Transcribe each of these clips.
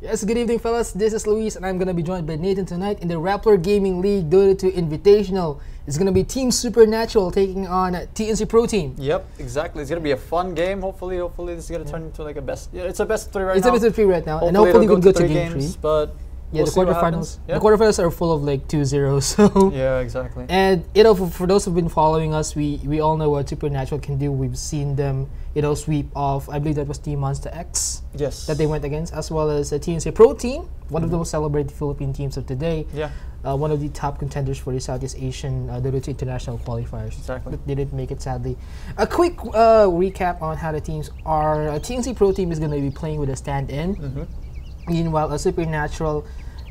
Yes, good evening, fellas. This is Luis, and I'm gonna be joined by Nathan tonight in the Rappler Gaming League DOTA2 Invitational. It's gonna be Team Supernatural taking on TNC Pro Team. Yep, exactly. It's gonna be a fun game. Hopefully, this is gonna turn into like a best. Yeah, it's a best of 3 right now. It's a best of 3 right now, Hopefully and hopefully we can go to game games, 3. But yeah, we'll the quarterfinals. Yeah. The quarterfinals are full of like 2-0. So yeah, exactly. And for those who've been following us, we all know what Supernatural can do. We've seen them, sweep off. I believe that was Team Monster X. Yes. That they went against, as well as a TNC Pro Team, one of the most celebrated Philippine teams of today. Yeah. One of the top contenders for the Southeast Asian DOTA2 international qualifiers. Exactly. But didn't make it, sadly. A quick recap on how the teams are. TNC Pro Team is going to be playing with a stand-in. Meanwhile, a Supernatural,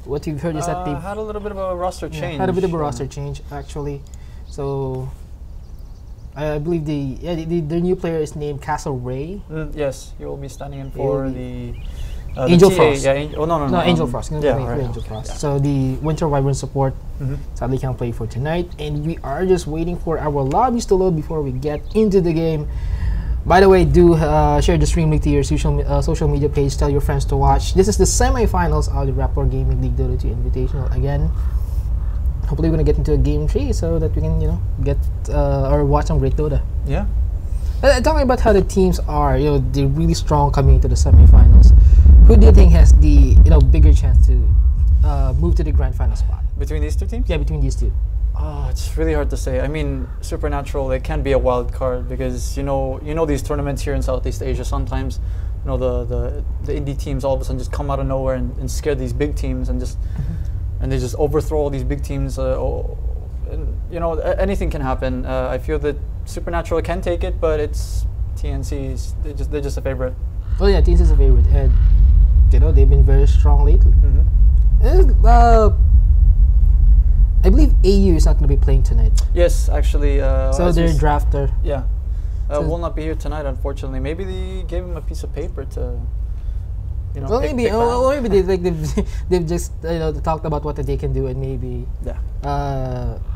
what we've heard is that they've had a little bit of a roster change. Had a bit of a roster change, actually. So I believe their new player is named Castle Ray. Yes, he will be standing in for the Angel Frost. Yeah, Angel Frost. Angel Frost. Yeah. So the Winter Wyvern support sadly can't play for tonight, and we are just waiting for our lobbies to load before we get into the game. By the way, do share the stream link to your social media page. Tell your friends to watch. This is the semifinals of the Rappler Gaming League DOTA2 Invitational again. Hopefully, we're gonna get into a game 3 so that we can, get or watch some great Dota. Yeah. Talking about how the teams are, they're really strong coming into the semifinals. Who do you think has the bigger chance to move to the grand final spot? Between these two teams? Yeah, between these two. Oh, it's really hard to say. I mean, Supernatural, it can be a wild card because you know these tournaments here in Southeast Asia. Sometimes, the indie teams all of a sudden just come out of nowhere and scare these big teams and just and they just overthrow all these big teams. Anything can happen. I feel that Supernatural can take it, but it's TNC's. They're just a favorite. Oh yeah, TNC is a favorite, and they've been very strong lately. I believe AU is not going to be playing tonight. Yes, actually. So their drafter. Yeah. Will not be here tonight, unfortunately. Maybe they gave him a piece of paper to, well, maybe they've just talked about what they can do, and maybe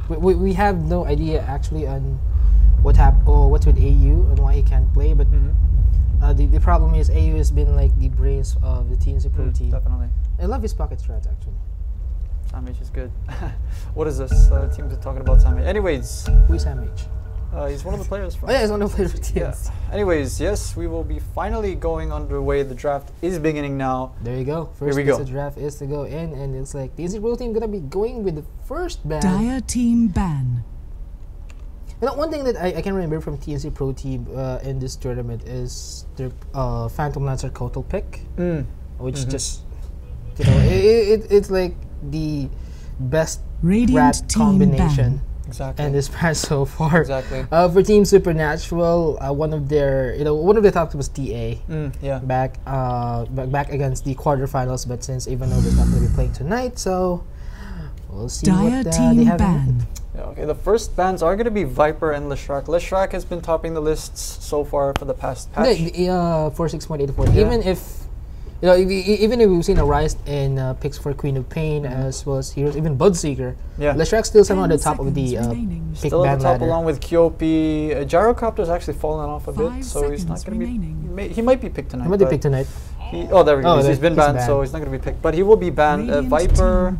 we have no idea actually on what's with AU and why he can't play. But the problem is AU has been like the brains of the TNC Pro team. Definitely. I love his pocket strats actually. Sam-H is good. What is this? Teams are talking about Sam-H. Anyways. Who is Sam-H? He's one of the players from... Oh yeah, he's one of the players from TNC. Yeah. Anyways, yes, we will be finally going underway. The draft is beginning now. There you go. First piece of draft is to go in, and it's like the TNC Pro team going to be going with the first ban. Dire team ban. One thing that I can remember from TNC Pro team in this tournament is their Phantom Lancer Kotal pick, which just, it's like the best rat combination and this patch so far. Exactly. For Team Supernatural, one of their tops was TA. Back against the quarterfinals, but since Ivanov is not going to be playing tonight, so we'll see what they have. Okay, the first bans are going to be Viper and Leshrac. Leshrac has been topping the lists so far for the past patch. 46.84. Yeah. Even if we've seen a rise in picks for Queen of Pain as well as heroes, even Bloodseeker, Leshrac still somehow at the top of the pick still ban at the top ladder. Along with Kyopi. Gyrocopter's actually fallen off a bit, so he's not going to be... He might be picked tonight. He might be picked tonight. There we go. He's been banned, so he's not going to be picked. But he will be banned. Viper,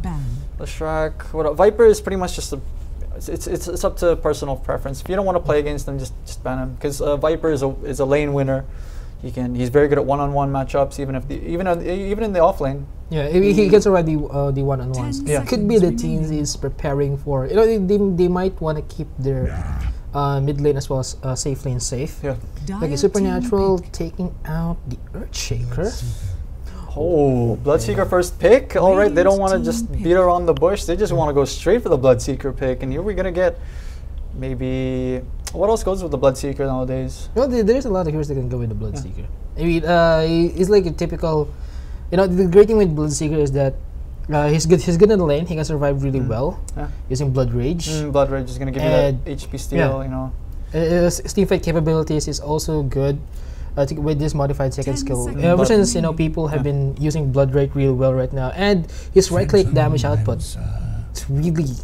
Leshrac... Viper is pretty much just a... It's up to personal preference. If you don't want to play against them, just ban him. Because Viper is a lane winner. He's very good at one-on-one matchups, even in the off lane. Yeah, he can survive the one-on-ones. Yeah, could be the teams is preparing for. They might want to keep their mid lane as well as safe lane safe. Yeah. Like a Supernatural taking out the Earthshaker. Oh, Bloodseeker first pick. All right, they don't want to just beat around the bush. They just want to go straight for the Bloodseeker pick. And here we're gonna get maybe what else goes with the Bloodseeker nowadays? There's a lot of heroes that can go with the Bloodseeker. I mean, he's like a typical. The great thing with Bloodseeker is that he's good in the lane. He can survive really well using Blood Rage. Blood Rage is gonna give you that HP steal. His team fight capabilities is also good. With this modified second skill, ever since people have been using Blood Rage real well right now, and his right click damage output, it's really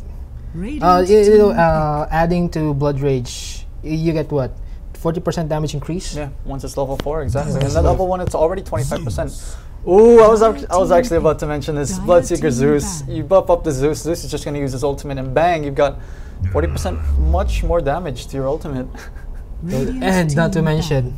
adding to Blood Rage, you get what 40% damage increase. Yeah, once it's level 4, exactly. And that level 1, it's already 25%. Ooh, I was actually about to mention this. Bloodseeker Zeus. You buff up the Zeus. Zeus is just going to use his ultimate, and bang, you've got 40% much more damage to your ultimate. And not to mention,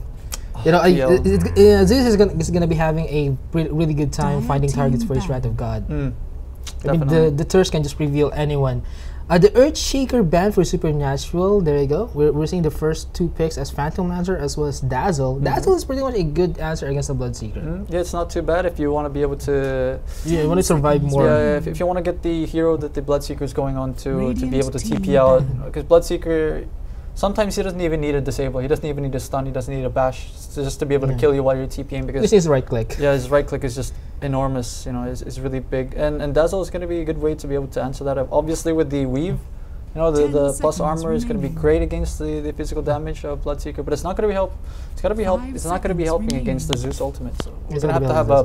you know, Zeus is gonna be having a really good time finding targets for his Wrath of God. I mean, the Thirst can just reveal anyone. The Earthshaker ban for Supernatural, there you go. We're seeing the first 2 picks as Phantom Lancer as well as Dazzle. Dazzle is pretty much a good answer against the Bloodseeker. Yeah, it's not too bad if you want to be able to... Yeah, you want to survive more. Yeah, if you want to get the hero that the Bloodseeker is going on to be able to TP out. Because Bloodseeker, sometimes he doesn't even need a disable. He doesn't even need a stun. He doesn't need a bash just to be able to kill you while you're TPing. Because this is right click. Yeah, his right click is just enormous. You know, it's really big. And Dazzle is going to be a good way to be able to answer that. Obviously, with the weave, you know, the plus armor is going to be great against the physical damage of Bloodseeker. But it's not going to be help. It's going to be help. It's not going to be helping against the Zeus ultimate. So we're going to have a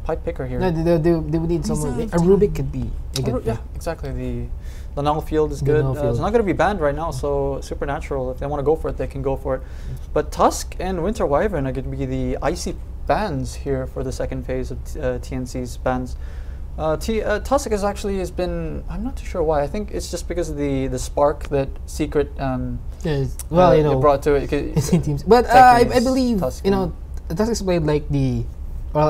pipe picker here. No, they would need someone. A Rubik could be a good. Yeah, exactly. The null field is good. It's not going to be banned right now, so Supernatural, if they want to go for it, they can go for it. But Tusk and Winter Wyvern are going to be the icy bans here for the second phase of TNC's bans. Tusk has been, I'm not too sure why. I think it's just because of the spark that Secret well, you know, brought to it. But I believe, you know, Tusk explained like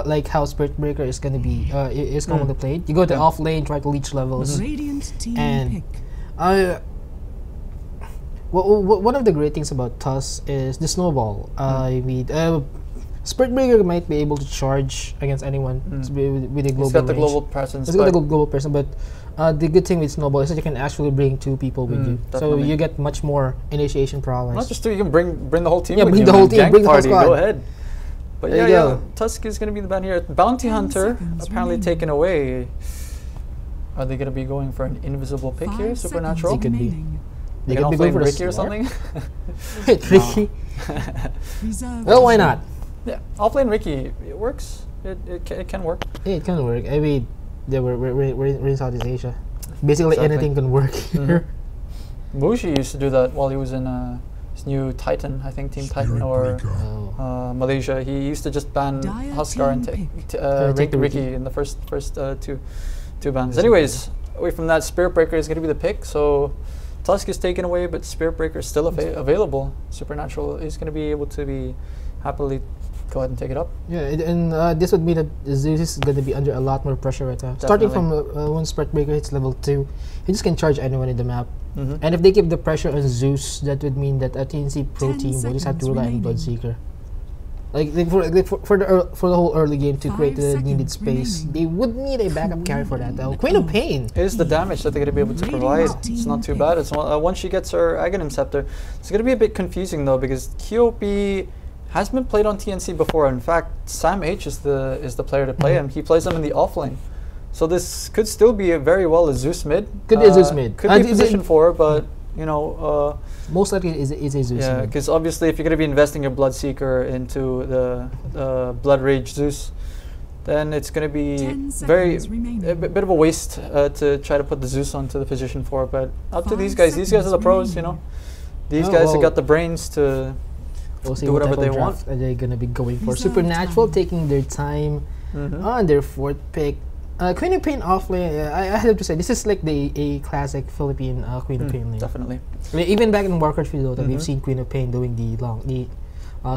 like how Spirit Breaker is gonna be is commonly played. You go to off lane, try to leech levels, and one of the great things about Tusk is the snowball. I mean, Spirit Breaker might be able to charge against anyone with a global. It's got the range. global presence. It's got the global presence, but the good thing with snowball is that you can actually bring 2 people with you, so you get much more initiation prowess. Not just 2, you can bring the whole team. Yeah, with bring you, the whole team, bring the whole squad. Go ahead. But yeah, Tusk is going to be the ban here. Bounty Hunter apparently taken away. Are they going to be going for an invisible pick here? Supernatural? It could be. They could be going for Ricky or something? Ricky? Well, why not? Yeah, offlane Ricky, it works. It can work. Yeah, it can work. I mean, we're in Southeast Asia. Basically, anything can work here. Mushi used to do that while he was in his new Titan, I think Team Titan or Malaysia. He used to just ban Huskar and take Ricky in the first two bans. Anyways, away from that, Spirit Breaker is going to be the pick. So Tusk is taken away, but Spirit Breaker is still available. Supernatural is going to be able to be happily go ahead and take it up. Yeah, and this would mean that Zeus is going to be under a lot more pressure right now. Definitely. Starting from when Spirit Breaker hits level 2, he just can charge anyone in the map. And if they give the pressure on Zeus, that would mean that a TNC pro team will just have to rely on Bloodseeker. For the whole early game to create the needed space, they would need a backup carry for that. Queen of Pain is the damage that they're going to be able to provide. It's not too bad. It's once she gets her Aghanim Scepter, it's going to be a bit confusing though, because QOP has been played on TNC before. In fact, Sam H is the player to play him. He plays him in the offlane. So this could still be very well a Zeus mid. Could be a Zeus mid. Could be position 4, but you know. Most likely is a Zeus mid. Yeah, because obviously if you're going to be investing your Bloodseeker into the Blood Rage Zeus, then it's going to be a bit of a waste to try to put the Zeus onto the position 4. But up to these guys. These guys are the pros, you know. These guys have got the brains to do whatever they want. Are they going to be going for Supernatural, taking their time on their 4th pick? Queen of Pain offlane, I have to say, this is like a classic Philippine Queen of Pain lane. Definitely. I mean, even back in Warcraft 3 Dota, we've seen Queen of Pain doing the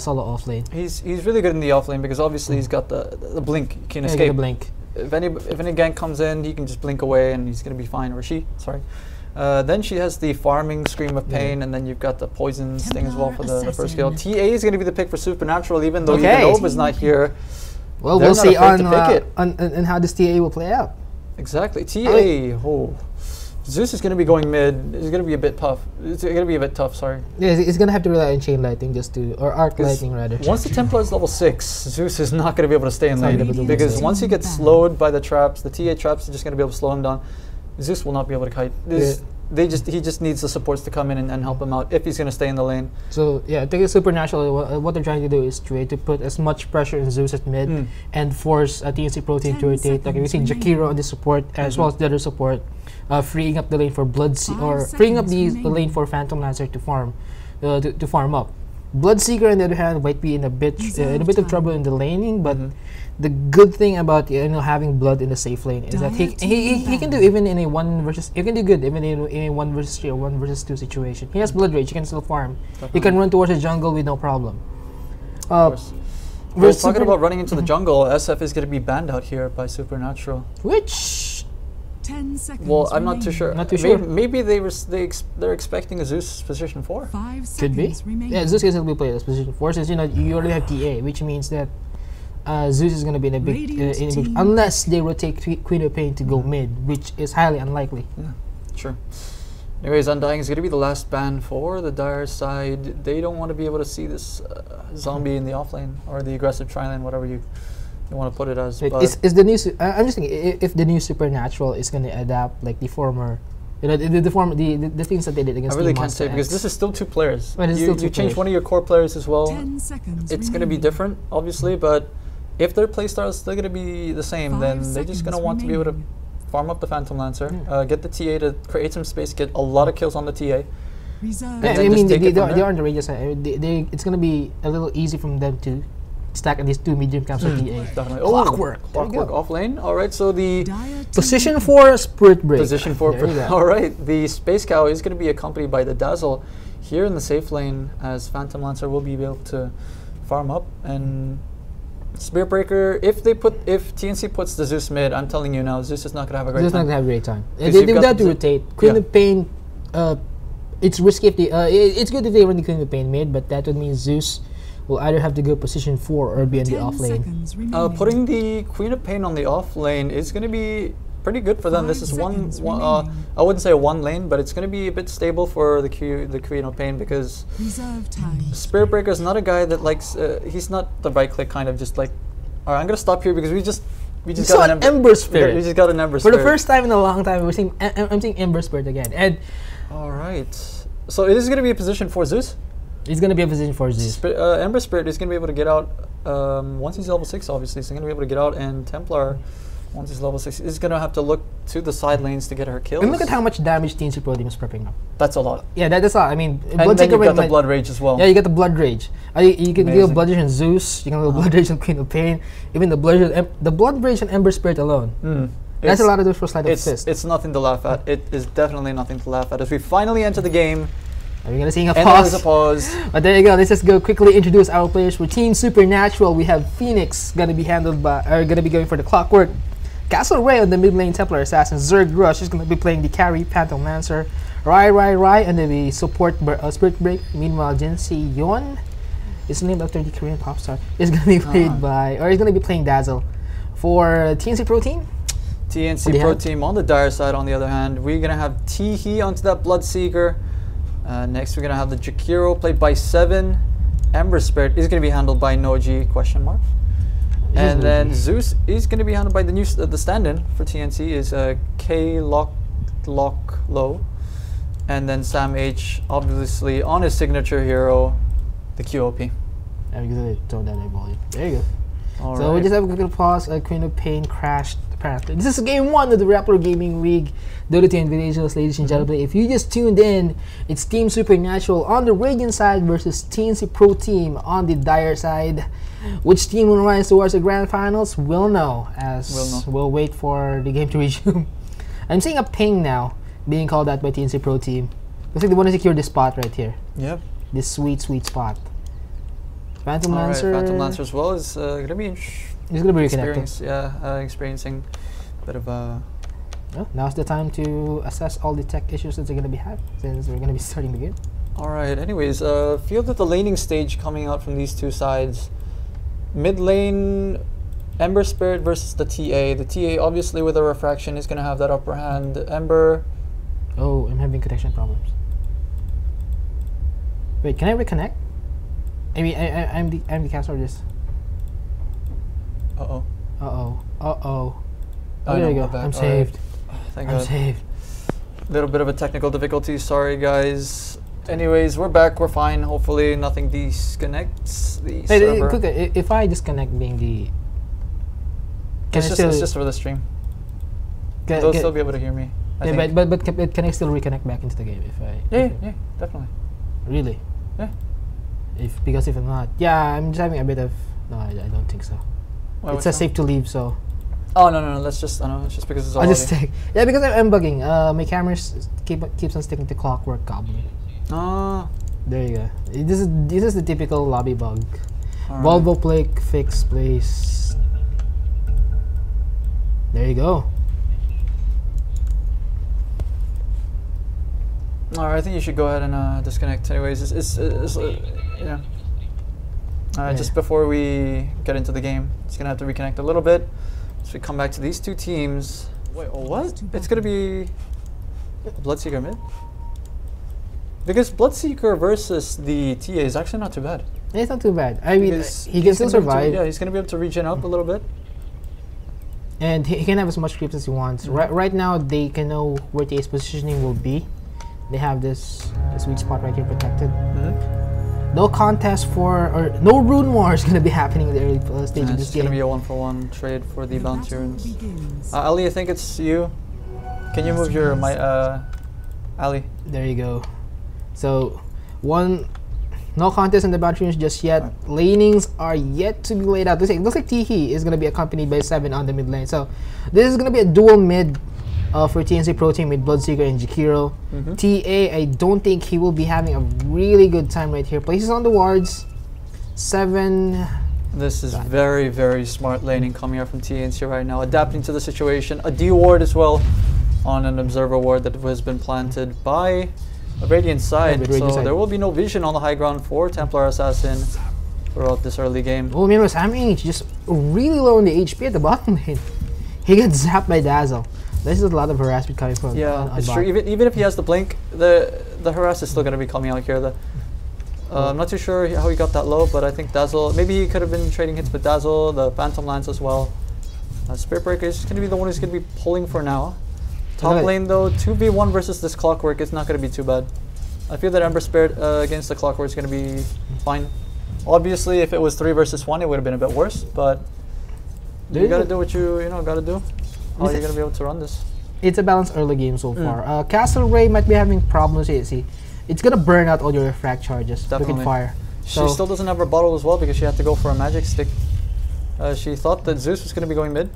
solo offlane. He's really good in the offlane because obviously he's got the blink. You can escape. The blink. If any gank comes in, he can just blink away and he's going to be fine. Or she, sorry. Then she has the farming Scream of Pain, and then you've got the poisons thing as well for the first skill. TA is going to be the pick for Supernatural, even though Evanova's not here. Well, we'll see on how this TA will play out. Exactly. TA, Zeus is going to be going mid. It's going to be a bit tough. It's going to be a bit tough, sorry. Yeah, it's going to have to rely on Chain Lightning or Arc Lightning rather. Once the Templar is level 6, Zeus is not going to be able to stay in lane. Because once he gets slowed by the traps, the TA traps are just going to be able to slow him down. Zeus will not be able to kite. He just needs the supports to come in and help him out if he's going to stay in the lane. So yeah, I think Supernatural, what they're trying to do is to put as much pressure on Zeus at mid and force a TNC pro team to rotate. Like we see Jakiro on the support as well as the other support, freeing up the lane for freeing up the lane for Phantom Lancer to farm up. Bloodseeker, on the other hand, might be in a bit of trouble in the laning, but the good thing about having Blood in the safe lane is that he can do even in a 1 versus. He can do good even in a 1 versus 3 or 1 versus 2 situation. He has Blood Rage. He can still farm. He can run towards the jungle with no problem. Of course. We're talking about running into the jungle. SF is going to be banned out here by Supernatural. Which 10 seconds. Well, I'm not too sure. Not too sure. Maybe they're expecting a Zeus position 4. 5 could be. remaining. Yeah, Zeus can still be played as position 4 since you already have TA, which means that Zeus is going to be in a big unless they rotate Queen of Pain to go mid, which is highly unlikely. Yeah, sure. Anyways, Undying is going to be the last ban for the Dire side. They don't want to be able to see this zombie in the offlane or the aggressive tri-lane, whatever you want to put it as. Wait, is the new? I'm just thinking if the new Supernatural is going to adapt like the former, the things that they did against. I really the can't say because this is still 2 players. But you change one of your core players as well. 10 seconds. It's going to be different, obviously, but if their playstyle is still going to be the same, then they're just going to want to be able to farm up the Phantom Lancer, get the TA to create some space, get a lot of kills on the TA. Reserve. Yeah, I mean, they are on the radius side. It's going to be a little easy from them to stack at least 2 medium camps of TA. Definitely. Clockwork. Clockwork off lane. All right, so the position 4 Spirit Break. Position 4. All right, the Space Cow is going to be accompanied by the Dazzle here in the safe lane, as Phantom Lancer will be able to farm up. And Spirit Breaker, if TNC puts the Zeus mid, I'm telling you now, Zeus is not going to have a great time. Zeus is not going to have a great time. They would have to rotate. Queen of Pain, it's risky if they, it's good if they run the Queen of Pain mid, but that would mean Zeus will either have to go position 4 or be in the off lane. Putting the Queen of Pain on the off lane is going to be pretty good for them. This is one I wouldn't say 1 lane, but it's going to be a bit stable for the Queen of Pain because Spirit Breaker is not a guy that likes. He's not the right click kind of just like. All right, I'm going to stop here because we just got an Ember Spirit. We just got an Ember Spirit. For the first time in a long time, I'm seeing Ember Spirit again. And all right, so it is going to be a position for Zeus. It's going to be a position for Zeus. Ember Spirit is going to be able to get out once he's level 6, obviously. So he's going to be able to get out, and Templar, once he's level 6, is going to have to look to the side lanes to get her kills. And look at how much damage TNC Pro Team is prepping up. That's a lot. Yeah, that's a lot. I mean, and then you've got the Blood Rage as well. Yeah, you get the Blood Rage. You can go Blood Rage and Zeus. You can go Blood Rage and Queen of Pain. Even the Blood Rage and Ember Spirit alone. That's a lot of those for Slide of Fist. It's nothing to laugh at. It is definitely nothing to laugh at. As we finally enter the game. Are we gonna see a pause? pause? There's a pause. But there you go. Let's just go quickly introduce our players for Team Supernatural. We have Phoenix gonna be going for the Clockwork. Castle Ray on the mid lane Templar Assassin. Zerg Rush is gonna be playing the carry Phantom Lancer. Rai and then we support Spirit Break. Meanwhile, Jinsi Yon is named after the Korean pop star. Is gonna be played is gonna be playing Dazzle. For TNC Pro Team. TNC Pro Team on the Dire side, on the other hand, we're gonna have Teehee onto that Bloodseeker. Next, we're gonna have the Jakiro played by 7. Ember Spirit is gonna be handled by Noji ? And then Zeus is gonna be handled by the stand-in for TNC is K Lock Low, and then Sam H obviously on his signature hero, the QOP. I'm gonna throw down that volume. There you go. All so right. we just have a quick little pause. Queen of Pain crashed. Apparently, this is game 1 of the Rappler Gaming League DOTA2 Invitationals, ladies and gentlemen. If you just tuned in, it's Team Supernatural on the Radiant side versus TNC Pro Team on the Dire side. Which team will rise towards the grand finals? We'll know as we'll wait for the game to resume. I'm seeing a ping now being called out by TNC Pro Team. Looks like they want to secure this spot right here. Yep. This sweet spot. Phantom Lancer. Phantom Lancer as well is going to be he's going to be reconnecting. Experiencing a bit of a... Well, now's the time to assess all the tech issues that they're going to be having since we're going to be starting the game. Alright, anyways, feel that the laning stage coming out from these two sides. Mid lane, Ember Spirit versus the TA. The TA, obviously with a refraction, is going to have that upper hand. Ember... Oh, I'm having connection problems. Wait, can I reconnect? I mean, I'm the caster of this. Uh-oh. Oh, there you go. I'm saved. Thank I'm God. saved. Little bit of a technical difficulty. Sorry, guys. Anyways, we're back. We're fine. Hopefully, nothing disconnects the server. Quick, if I disconnect being the... It's just for the stream. They'll still be able to hear me. But can I still reconnect back into the game if I... Yeah, definitely. Really? Yeah. Because if I'm not, yeah, I'm just having a bit of. No, I don't think so. Why, It says safe to leave, so. Oh no, that's just it's just because it's all. I'll just stick. Yeah, because I'm bugging. My camera keeps on sticking to Clockwork Goblin. Oh. There you go. This is the typical lobby bug. Right. Volvo Plake fix place. There you go. Alright, I think you should go ahead and disconnect. Anyways, yeah. Just before we get into the game, it's gonna have to reconnect a little bit. So we come back to these two teams. Wait, what? It's gonna be Bloodseeker mid? Because Bloodseeker versus the TA is actually not too bad. It's not too bad. I mean, he can still survive. Yeah, he's gonna be able to regen up a little bit. And he can have as much creeps as he wants. Right now, they can know where TA's positioning will be. They have this sweet spot right here protected. No contest or no Rune War is going to be happening in the early stage of this game. It's going to be a 1-for-1 trade for the bounty runes. Ali, I think it's you. Can you move your Ali? There you go. So, no contest in the bounty runes just yet. Right. Lanings are yet to be laid out. It looks like Teehee is going to be accompanied by 7 on the mid lane. So, this is going to be a dual mid. For TNC Pro Team with Bloodseeker and Jakiro. TA, I don't think he will be having a really good time right here. Places on the wards. 7. This is very, very smart laning coming out from TNC right now. Adapting to the situation. A D ward as well on an observer ward that has been planted by a Radiant side. So there will be no vision on the high ground for Templar Assassin throughout this early game. Oh, meanwhile, Sam H just really low on the HP at the bottom lane. He gets zapped by Dazzle. This is a lot of harassment coming from. Yeah, it's true. Even if he has the blink, the harass is still going to be coming out here. I'm not too sure how he got that low, but I think Dazzle. Maybe he could have been trading hits with Dazzle, the Phantom Lance as well. Spirit Breaker is going to be the one who's going to be pulling for now. Top lane though, 2v1 versus this Clockwork is not going to be too bad. I feel that Ember Spirit against the Clockwork is going to be fine. Obviously, if it was 3 versus 1, it would have been a bit worse, but you got to do what you got to do. How are you going to be able to run this? It's a balanced early game so far. Castle Ray might be having problems here. See, it's going to burn out all your refract charges. Definitely. Wicked Fire. She still doesn't have her bottle as well because she had to go for a magic stick. She thought that Zeus was going to be going mid.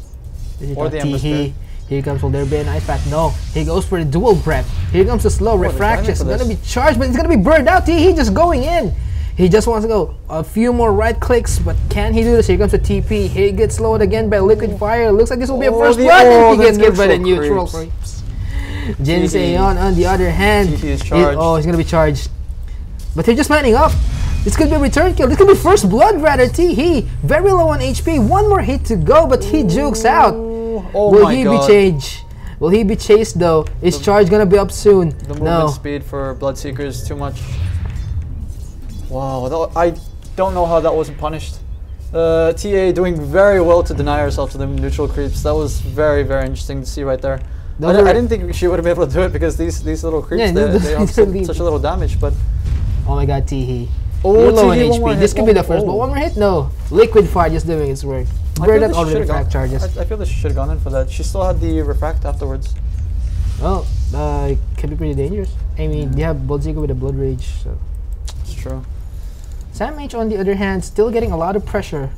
Or the Ember Spirit. Here comes, will there be an ice pack? No. He goes for the dual breath. Here comes the slow refraction. It's going to be charged, but it's going to be burned out. He just going in. He just wants to go a few more right clicks, but can he do this? Here comes the TP. He gets slowed again by Liquid Fire. Looks like this will be a first blood, and he gets killed by the neutral creeps. Jin Seon, on the other hand, is charged. He's gonna be charged. But they're just lining up. This could be a return kill. This could be first blood rather. He very low on HP. One more hit to go, but he jukes out. Will he be chased? Will he be chased though? Is charge gonna be up soon? The movement speed for Bloodseeker is too much. Wow, I don't know how that wasn't punished. TA doing very well to deny herself to the neutral creeps. That was very, very interesting to see right there. I didn't think she would have been able to do it because these little creeps, they have such a little damage. But oh my god, Teehee. You're low on HP. This could be the first, but one more hit? No. Liquid Fire just doing its work. Burned out all the refract charges. I feel that she should have gone in for that. She still had the refract afterwards. Well, it could be pretty dangerous. I mean, you have Bloodseeker with a Blood Rage, so. It's true. Sam H, on the other hand, still getting a lot of pressure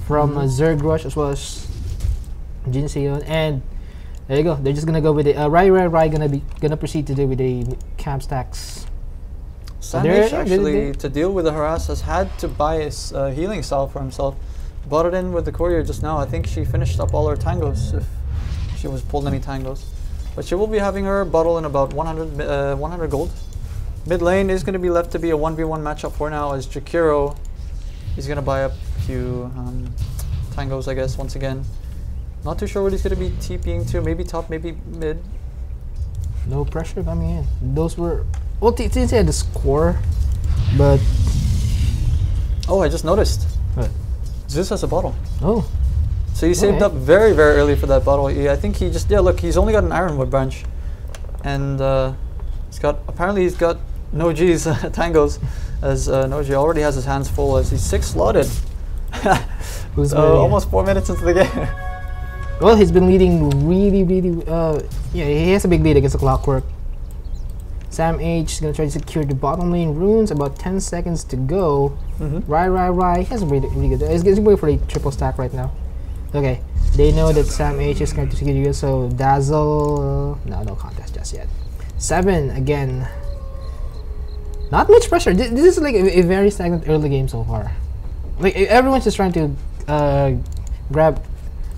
from Zerg Rush as well as Jin Seon. And there you go. They're just gonna go with it. Rai gonna proceed to do with the camp stacks. Sam H actually, to deal with the harass, has had to buy a healing salve for himself. Bought it in with the courier just now. I think she finished up all her tangos if she was pulled any tangos. But she will be having her bottle in about 100 gold. Mid lane is going to be left to be a 1v1 matchup for now, as Jakiro is going to buy up a few tangos, I guess, once again. Not too sure what he's going to be TPing to. Maybe top, maybe mid. No pressure coming in. Those were... Well, TNC had the score, but... Oh, I just noticed. What? Zeus has a bottle. Oh. So he saved up very, very early for that bottle. I think he just... Yeah, look, he's only got an Ironwood branch. And apparently he's got Noji's tangos, as Noji already has his hands full as he's 6 slotted. Almost 4 minutes into the game. Well, he's been leading really, yeah, he has a big lead against the Clockwork. Sam H is gonna try to secure the bottom lane runes. About 10 seconds to go. Rai. He has a really good. He's going for a triple stack right now. Okay, they know that Sam H is going to secure you. So Dazzle, no contest just yet. 7 again. Not much pressure. This is like a very stagnant early game so far. Like everyone's just trying to grab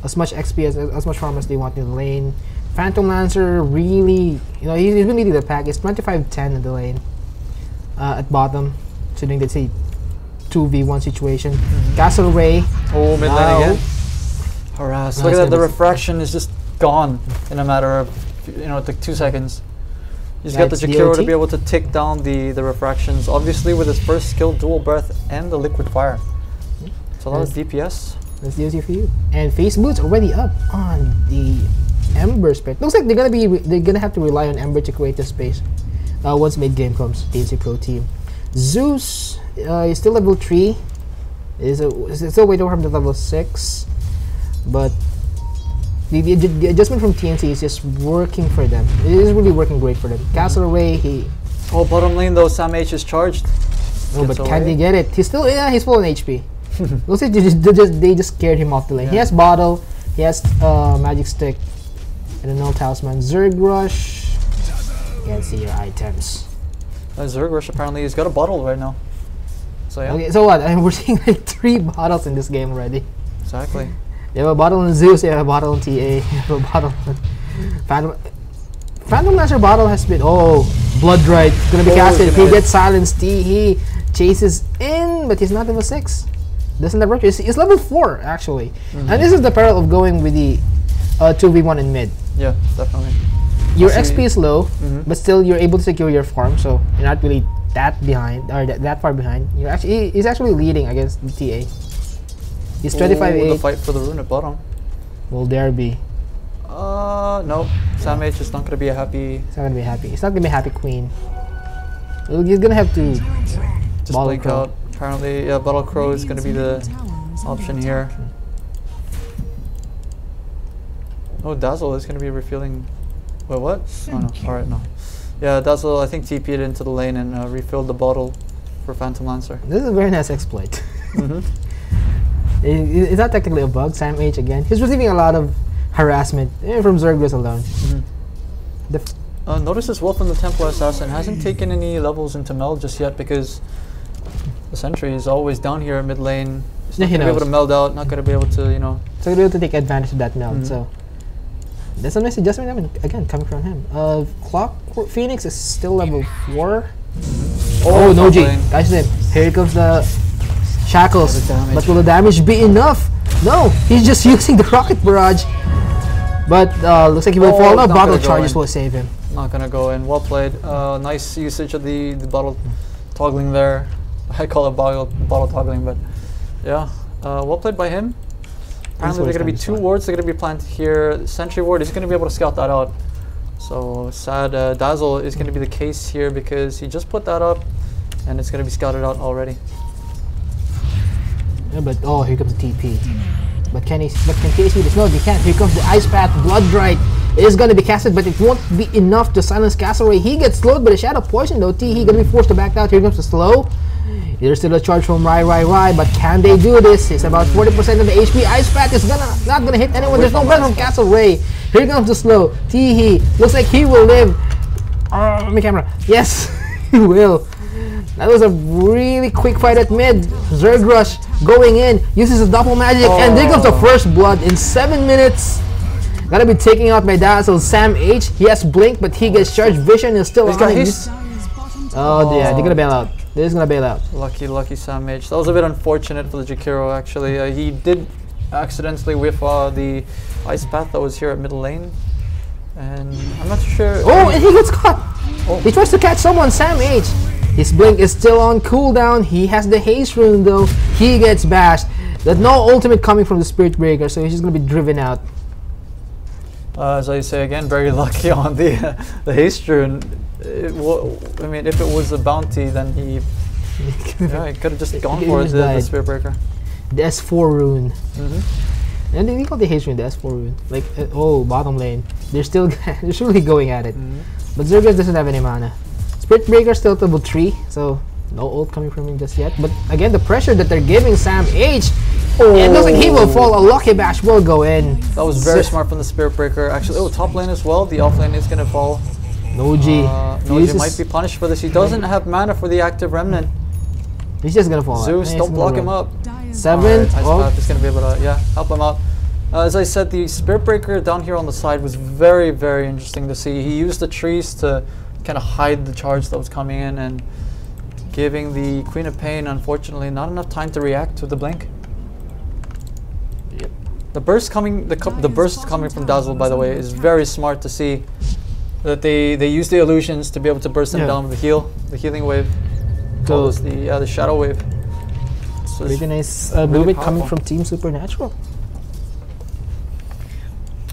as much XP as much farm as they want in the lane. Phantom Lancer really, he's been leading the pack. It's 25-10 in the lane at bottom, considering that's a 2v1 situation. Castle Ray. Oh, mid lane again. Harass. Look at that. The refraction is just gone in a matter of like 2 seconds. He's got the Jakiro to be able to take down the refractions. Obviously, with his first skill, Dual Breath and the Liquid Fire. So a lot of DPS. That's DOT for you. And Face Boots already up on the Ember space. Looks like they're gonna have to rely on Ember to create the space once mid game comes. DNC Pro team. Zeus is still level 3. Is still waiting for him to level 6, but the adjustment from TNC is just working for them. It is really working great for them. Castle Ray, bottom lane though. Sam H is charged. Oh, but can they get it? He's still he's full on HP. Looks like they just scared him off the lane. He has Bottle, he has Magic Stick, and a Null Talisman. Zerg Rush. Can't see your items. Zerg Rush apparently he's got a bottle right now. So yeah. Okay, so what? We're seeing like 3 bottles in this game already. Exactly. You have a bottle in Zeus, you have a bottle in TA, you have a bottle in Phantom Lancer bottle has been Blood Right. Gonna be casted. He gets silenced. He chases in, but he's not level 6. Doesn't have virtue. He's level 4 actually. And this is the peril of going with the 2v1 in mid. Yeah, definitely. Your XP is low, but still you're able to secure your farm, so you're not really that behind or that far behind. He's actually leading against the TA. He's 25-8. The fight for the rune at bottom. Will there be? No. Sam H is not going to be happy. He's not going to be happy. He's not going to be a happy queen. He's going to have to just blink out. Apparently, yeah, Bottle Crow is going to be the option here. Oh, Dazzle is going to be refueling. Wait, what? Oh, no. Alright, no. Yeah, Dazzle, I think TP'd into the lane and refilled the bottle for Phantom Lancer. This is a very nice exploit. It's not technically a bug. Sam H again. He's receiving a lot of harassment from Zergris alone. Notice as well from the Templar Assassin hasn't taken any levels into meld just yet because the sentry is always down here mid lane. He's not going to be able to meld out. Not going to be able to So going to be able to take advantage of that meld. So that's a nice adjustment again coming from him. Clock Phoenix is still level 4. No G. Catch him. Here comes the shackles, but will the damage be enough? No, he's just using the rocket barrage. But looks like he will fall. Bottle charges will save him. Not gonna go in. Well played. Nice usage of the bottle toggling there. I call it bottle toggling, but yeah, well played by him. Apparently, there are gonna be 2 wards. They're gonna be planted here. Sentry ward is gonna be able to scout that out. So sad. Dazzle is gonna be the case here because he just put that up, and it's gonna be scouted out already. Yeah, but here comes the TP. But can KC do this? No, they can't. Here comes the Ice Path. Blood Right. It is going to be casted, but it won't be enough to silence Castle Ray. He gets slowed by the Shadow Poison though. He's going to be forced to back out. Here comes the slow. There's still a charge from Rai, but can they do this? It's about 40% of the HP. Ice Path is not gonna hit anyone. There's no breath from Castle Ray. Here comes the slow. Looks like he will live. Let me camera. Yes, he will. That was a really quick fight at mid. Zerg Rush going in, uses a double magic, and there comes the first blood in 7 minutes. Gotta be taking out by Dazzle. Sam H. He has blink, but he gets charged vision. Is still on his. Yeah, they're gonna bail out. They're just gonna bail out. Lucky Sam H. That was a bit unfortunate for the Jakiro actually. He did accidentally whiff the Ice Path that was here at middle lane, and I'm not sure. And he gets caught. He tries to catch someone. Sam H. His blink is still on cooldown. He has the haste rune though. He gets bashed. There's no ultimate coming from the Spirit Breaker, so he's just gonna be driven out. As I say again, very lucky on the haste rune. I mean, if it was a bounty, then he could have just gone for the Spirit Breaker. The S4 rune. And they call the haste rune the S4 rune. Like bottom lane. They're really going at it. But Zergus doesn't have any mana. Spirit Breaker still to level 3, so no ult coming from him just yet. But again, the pressure that they're giving Sam H, it looks like he will fall. A Lucky Bash will go in. That was very smart from the Spirit Breaker. Actually, top lane as well. The off lane is gonna fall. Noji. Noji might be punished for this. He doesn't have mana for the active remnant. He's just gonna fall. Zeus, don't block him up. 7. Ice Path is gonna be able to help him out. As I said, the Spirit Breaker down here on the side was very, very interesting to see. He used the trees to kind of hide the charge that was coming in and giving the Queen of Pain, unfortunately, not enough time to react to the blink. Yep. The burst coming, the burst coming from Dazzle, by the way, is very smart to see that they use the illusions to be able to burst them down with the healing wave. So the shadow wave. So really nice movement coming from Team Supernatural.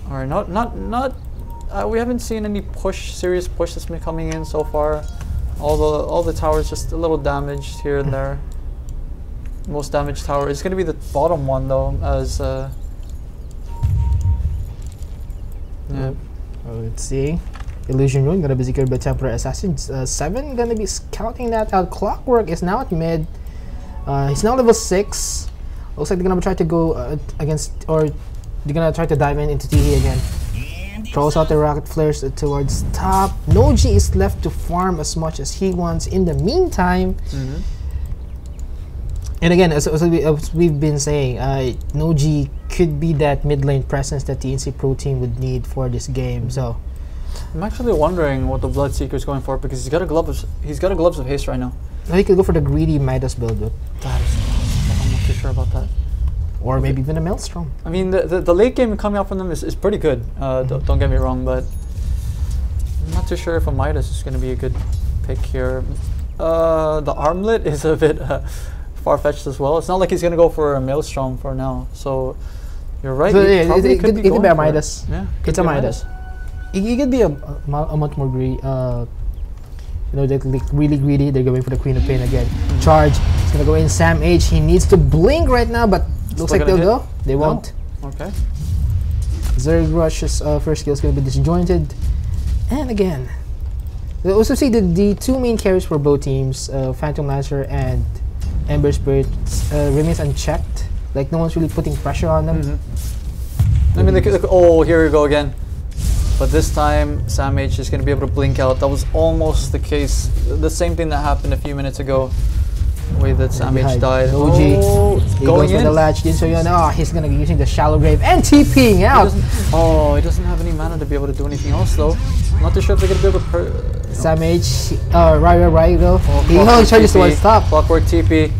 All right, we haven't seen any serious push that's been coming in so far. All the towers just a little damaged here and there. Most damaged tower is going to be the bottom one though, as let's see. Illusion Rune gonna be secured by Temporary Assassins. 7 gonna be scouting that out. Clockwork is now at mid. He's now level 6. Looks like they're gonna try to go against, or they're gonna try to dive into Tihi again. Throws out the rocket flares towards top. Noji is left to farm as much as he wants in the meantime. And again, as we've been saying, Noji could be that mid lane presence that the NC Pro team would need for this game. So I'm actually wondering what the Bloodseeker is going for, because he's got a gloves of haste right now. He could go for the greedy Midas build, but I'm not too sure about that. Or maybe even a Maelstrom. I mean, the late game coming out from them is pretty good. Don't get me wrong, but I'm not too sure if a Midas is going to be a good pick here. The armlet is a bit far-fetched as well. It's not like he's going to go for a Maelstrom for now. So you're right. So it could be a Midas. Yeah, it's a Midas. It could be a much more greedy. They're like really greedy. They're going for the Queen of Pain again. Charge. It's gonna go in. Sam H. He needs to blink right now, but looks like they'll go. They won't. Okay. Zerg Rush's first skill is gonna be disjointed. And again, we also see the two main carries for both teams, Phantom Lancer and Ember Spirit, remains unchecked. Like no one's really putting pressure on them. I mean, oh, here we go again. But this time, Sam H is going to be able to blink out. That was almost the case. The same thing that happened a few minutes ago. The way that Sam H died. OG. He goes for the latch. So you know, he's going to be using the Shallow Grave and TPing out. He doesn't have any mana to be able to do anything else though. Not too sure if they're going to be able to... Sam H, right go. He only charges towards top. Clockwork TP.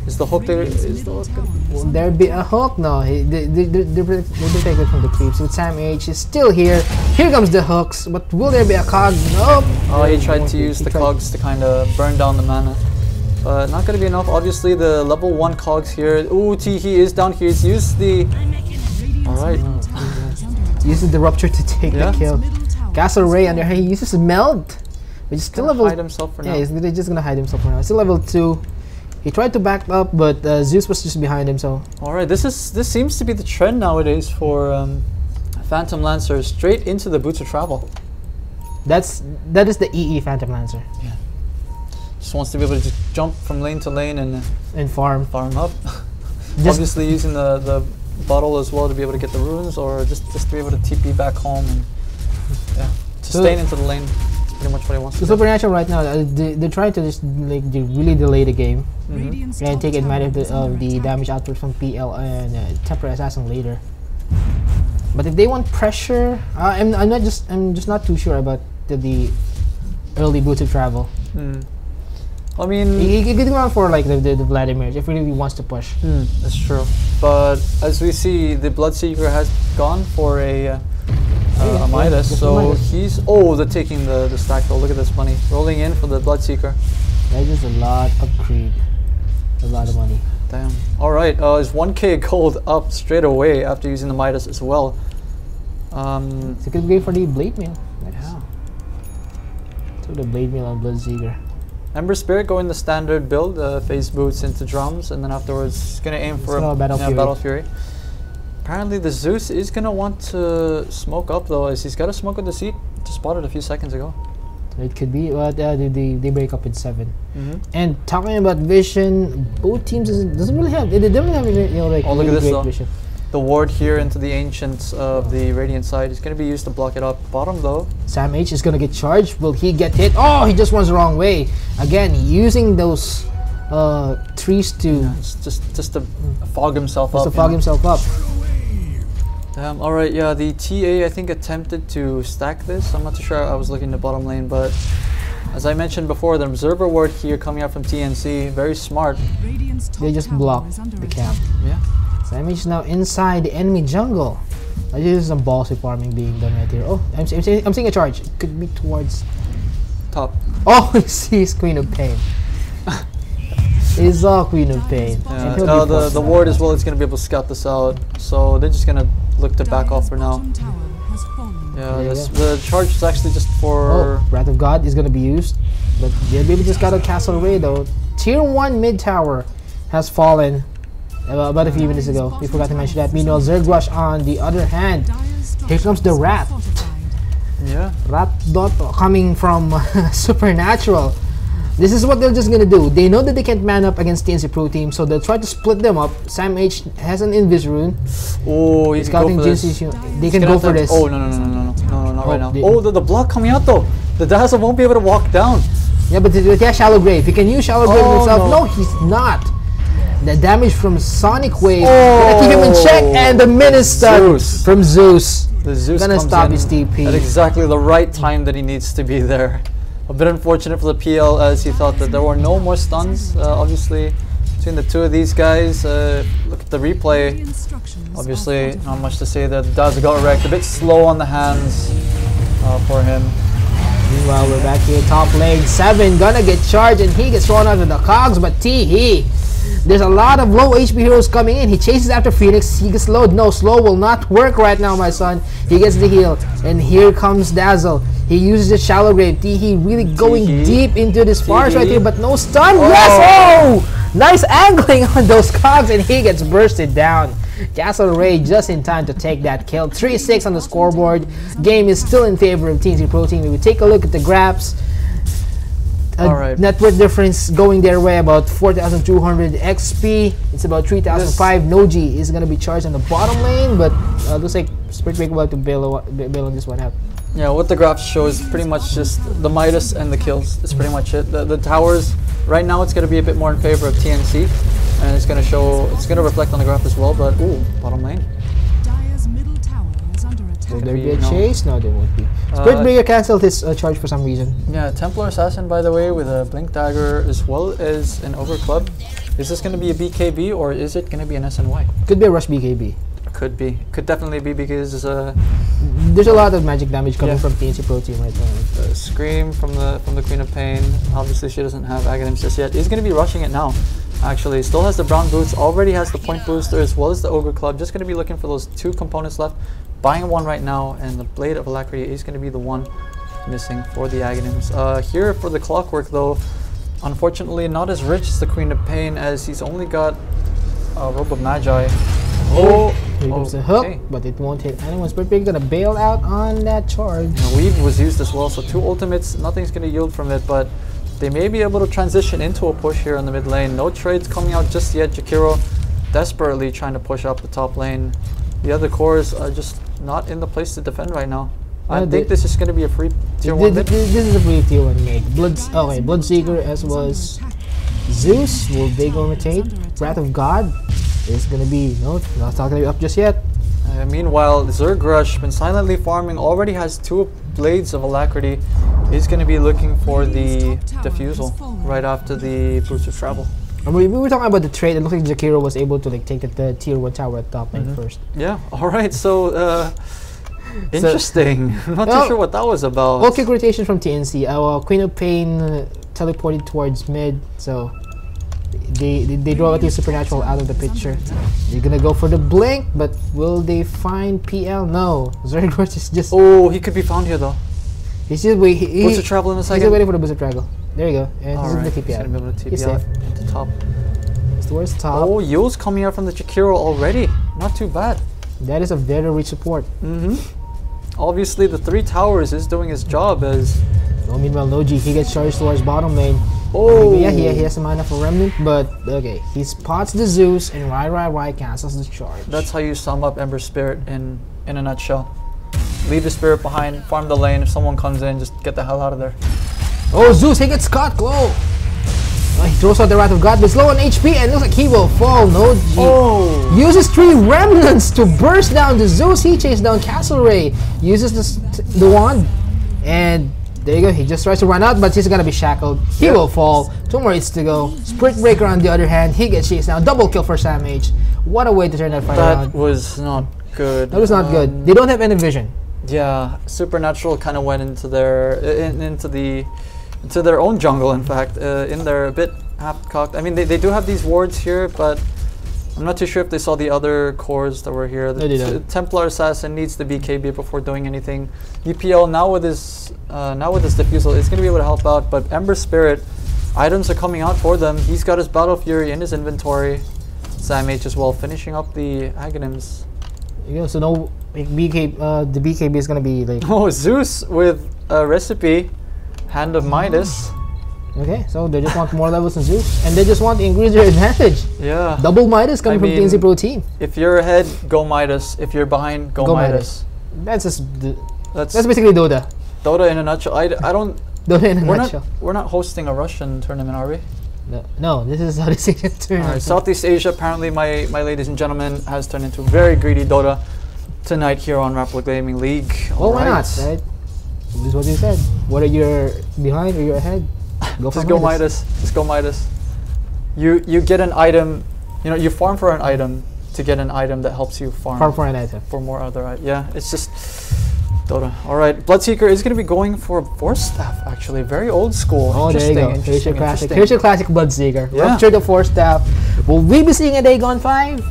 Is the hook there? Is the hook? Will there be a hook? No, they're protected from the creeps. With Sam H is still here. Here comes the hooks, but will there be a cog? Nope. Oh, he tried to use the cogs to kind of burn down the mana. But not going to be enough. Obviously, the level 1 cogs here. Ooh, he is down here. He's used the... Alright. Uses the Rupture to take the kill. Castle Ray under here. He uses Meld. Which is still level... hide himself for now. Yeah, he's just going to hide himself for now. Still level 2. He tried to back up, but Zeus was just behind him. So all right, this seems to be the trend nowadays for Phantom Lancer, straight into the Boots of Travel. That is the EE Phantom Lancer. Yeah, just wants to be able to just jump from lane to lane and farm up. Obviously using the bottle as well to be able to get the runes, or just to be able to TP back home and sustain into the lane. Pretty much what he wants to do. Supernatural right now, they're trying to just really delay the game and take advantage of the damage output from PL and Temporary Assassin later. But if they want pressure, I'm just not too sure about the early Boots of Travel. I mean, he could go on for like the Vladimir if he really wants to push. That's true. But as we see, the Bloodseeker has gone for a Midas, so he's they're taking the stack though. Look at this money rolling in for the Bloodseeker. That is a lot of creep, a lot of money. Damn. All right, is 1k gold up straight away after using the Midas as well. It's a good game for the Blade Mail. Yeah. So the Blade Mail on Bloodseeker. Ember Spirit going the standard build, phase boots into drums, and then afterwards he's gonna aim for a Battle Fury. Apparently the Zeus is going to want to smoke up though, as he's got a smoke with the seat. Just spotted a few seconds ago. It could be, but they break up in 7. And talking about vision, both teams doesn't really have. They don't have like look at really this great vision. The ward here into the Ancients of the Radiant side is going to be used to block it up. Bottom though. Sam H is going to get charged. Will he get hit? Oh, he just runs the wrong way. Again, using those trees to just to fog himself up. Just to fog himself up. All right, yeah, the TA I think attempted to stack this. I'm not too sure. I was looking at the bottom lane, but as I mentioned before, the observer ward here coming out from TNC, very smart. They just block the camp. Yeah. Sam H is now inside the enemy jungle. I think there's some ballsy farming being done right here. Oh, I'm seeing a charge. It could be towards top. Oh, he sees Queen of Pain. It's all Queen of Pain. Yeah. The ward as well is going to be able to scout this out, so they're just going to look to back off for now. Yeah, the charge is actually just for... Oh, Wrath of God is going to be used, but JB just got a Castle Ray though. Tier 1 mid tower has fallen about a few minutes ago. We forgot to mention that. Meanwhile, Zergrush on the other hand, here comes the Rat. Yeah. Rat dot coming from Supernatural. This is what they're just gonna do. They know that they can't man up against TNC Pro Team, so they'll try to split them up. Sam H has an Invis rune. Oh, he's scouting Jinxie's. They can go for this. Oh, no, not right now. Oh, the block coming out though. The Dazzle won't be able to walk down. Yeah, but he has Shallow Grave. He can use Shallow Grave himself. No, he's not. The damage from Sonic Wave gonna keep him in check, and the Minister from Zeus. The Zeus gonna stop his TP at exactly the right time that he needs to be there. A bit unfortunate for the PL as he thought that there were no more stuns. Obviously, between the two of these guys, look at the replay. Obviously, not much to say there. Dazzle got wrecked. A bit slow on the hands for him. Meanwhile, we're back here, top lane. 7 gonna get charged, and he gets thrown out of the cogs, but there's a lot of low HP heroes coming in. He chases after Phoenix. He gets slowed. No, slow will not work right now, my son. He gets the heal, and here comes Dazzle. He uses the Shallow Grave. He really going deep into this forest right here, but no stun. Yes! Oh! Nice angling on those cogs, and he gets bursted down. Castle Ray just in time to take that kill. 3-6 on the scoreboard. Game is still in favor of TNC Pro Team. We will take a look at the graphs. Net worth difference going their way, about 4,200 XP. It's about 3,005. Noji is going to be charged on the bottom lane, but looks like Spirit Break about to bail on this one out. Yeah, what the graphs show is pretty much just the Midas and the kills. That's pretty much it. The towers, right now it's going to be a bit more in favor of TNC, and it's going to show, it's going to reflect on the graph as well, but ooh, bottom lane. Will there be a chase? No, there won't be. Spirit Breaker cancelled his charge for some reason. Yeah, Templar Assassin, by the way, with a Blink Dagger as well as an Ogre Club. Is this going to be a BKB or is it going to be an SNY? Could be a Rush BKB. Could be. Could definitely be because there's a lot of magic damage coming from TNC Pro Team right now. Scream from the Queen of Pain. Obviously, she doesn't have Aghanims just yet. He's going to be rushing it now. Actually, still has the brown boots. Already has the point booster as well as the Ogre Club. Just going to be looking for those 2 components left. Buying one right now, and the Blade of Alacrity is going to be the one missing for the Aghanims. Here for the Clockwork though, unfortunately not as rich as the Queen of Pain, as he's only got a Robe of Magi. Here comes the hook, but it won't hit anyone. Spirit Breaker gonna bail out on that charge. Weave was used as well, so 2 ultimates, nothing's gonna yield from it, but they may be able to transition into a push here in the mid lane. No trades coming out just yet. Jakiro desperately trying to push up the top lane. The other cores are just not in the place to defend right now. I think this is going to be a free tier 1 mid. This is a free tier 1 mid. Bloodseeker as well as Zeus. Will they go rotate? Wrath of God is going to be, no, not going to be up just yet. Meanwhile, Zergrush, been silently farming, already has 2 Blades of Alacrity. He's going to be looking for the Diffusal right after the Boost of Travel. We were talking about the trade. It looks like Jakiro was able to take the tier 1 tower at top lane first. Yeah, alright, so interesting. I'm not too sure what that was about. Well, quick rotation from TNC. Queen of Pain teleported towards mid, so they draw the Supernatural out of the picture. They're gonna go for the blink, but will they find PL? No. Zergrush is just... Oh, he could be found here though. He's just waiting. Boost of Travel in a second. He's waiting for the Boost of Travel. There you go. And he's right. going to TP out. He's safe. At the top. It's towards top. Oh, Yule's coming out from the Jakiro already. Not too bad. That is a very rich support. Obviously, the 3 towers is doing his job, as No, meanwhile, Noji, he gets charged towards bottom lane. Oh! Yeah, he has a mana for Remnant, but okay. He spots the Zeus and Rai cancels the charge. That's how you sum up Ember Spirit in a nutshell. Leave the Spirit behind, farm the lane. If someone comes in, just get the hell out of there. Oh, Zeus, he gets caught low. He throws out the Wrath of God, but it's low on HP and looks like he will fall. No, Oh! uses 3 remnants to burst down the Zeus. He chases down Castleray. Uses the wand, and there you go. He just tries to run out, but he's gonna be shackled. He will fall. 2 more hits to go. Spirit Breaker on the other hand, he gets chased down. Double kill for Sam H. What a way to turn that fight around. That was not good. That was not good. They don't have any vision. Yeah, Supernatural kind of went into their into their own jungle. In fact, in there a bit half-cocked. I mean, they do have these wards here, but I'm not too sure if they saw the other cores that were here. The Templar Assassin needs the BKB before doing anything. UPL now with his defusal is going to be able to help out, but Ember Spirit items are coming out for them. He's got his Battle Fury in his inventory. Sam H as well, finishing up the Aghanims. Yeah, so no the BKB is gonna be like. Oh, Zeus with a recipe, Hand of Midas. Okay, so they just want more levels than Zeus, and they just want to increase their advantage. Yeah. Double Midas coming from TNC Pro Team. If you're ahead, go Midas. If you're behind, go Midas. That's just that's basically Dota. Dota in a nutshell. I don't. Dota in a nutshell. We're not hosting a Russian tournament, are we? No, this is Southeast Asian tournament. Alright, Southeast Asia, apparently, my ladies and gentlemen, has turned into very greedy Dota tonight here on Rappler Gaming League. Well, why not, right? This is what you said. Whether you're behind or you're ahead, just go Midas. Just go Midas. You get an item, you farm for an item to get an item that helps you farm for an item. For more other items. Yeah, it's just Dota. Alright, Bloodseeker is going to be going for Force Staff, actually. Very old school. Oh, there you go. Here's your classic. Here's your classic Bloodseeker. Yeah. Rupture the Force Staff. Will we be seeing a Dagon 5?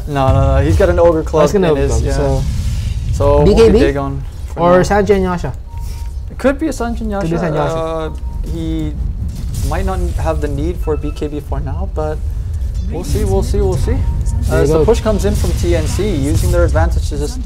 No. He's got an Ogre Club in his, So BKB? Dagon or Sanjay and Yasha? It could be a Sanjay and Yasha. He might not have the need for BKB for now, but we'll see. As the push comes in from TNC, using their advantage to just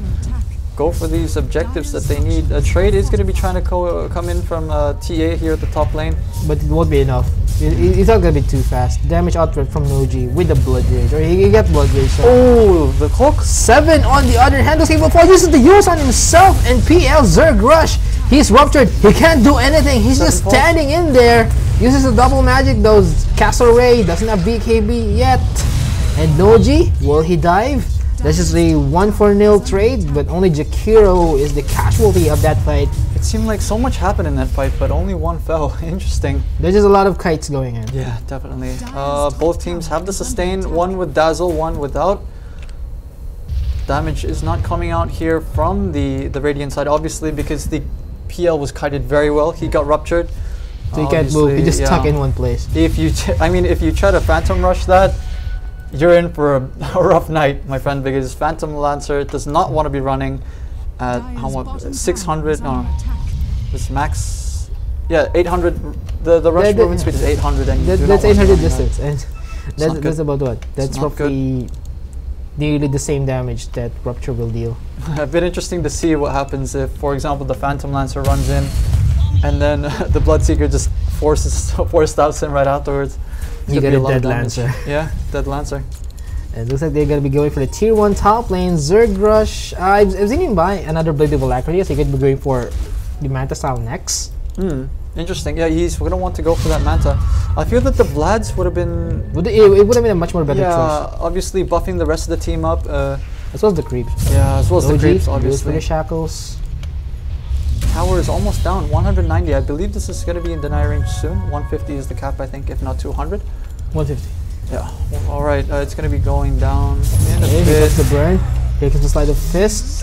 go for these objectives that they need. A trade is going to be trying to come in from TA here at the top lane. But it won't be enough. It's not going to be too fast. Damage output from Noji with the Blood Rage. Or he got Blood Rage. So. Oh, the clock. 7 on the other hand. He will fall. Uses the use on himself and PL Zerg Rush. He's ruptured. He can't do anything. He's just standing in there. Uses the double magic. Those Castleray doesn't have BKB yet. And Noji, will he dive? This is a 1-4-0 trade, but only Jakiro is the casualty of that fight. It seemed like so much happened in that fight, but only one fell. Interesting. There's just a lot of kites going in. Yeah, definitely. Both teams have the sustain, one with Dazzle, one without. Damage is not coming out here from the Radiant side, obviously, because the PL was kited very well. He got ruptured. So he can't move, he just stuck in one place. If you try to Phantom Rush that, you're in for a rough night, my friend, because Phantom Lancer does not want to be running at how much? 600? No, this max. Yeah, 800. The rush movement speed is 800, and that's 800 distance, and that's about what? That's roughly nearly the same damage that Rupture will deal. A bit interesting to see what happens if, for example, the Phantom Lancer runs in, and then the Bloodseeker just force stops him right afterwards. You get a Dead Lancer. Yeah, Dead Lancer. It looks like they're going to be going for the tier 1 top lane. Zerg Rush. I've seen him buy another Blade of Alacrity, so he could be going for the Manta style next. Interesting. Yeah, he's going to want to go for that Manta. I feel that the Vlads would have been... It would have been a much more better choice. Yeah, obviously buffing the rest of the team up. As well as the creeps. Yeah, as well as the creeps, obviously. For the shackles. Tower is almost down, 190. I believe this is going to be in deny range soon. 150 is the cap, I think, if not 200. 150. Yeah. All right, it's going to be going down in a Here bit. comes the burn. Here comes the slide of fists.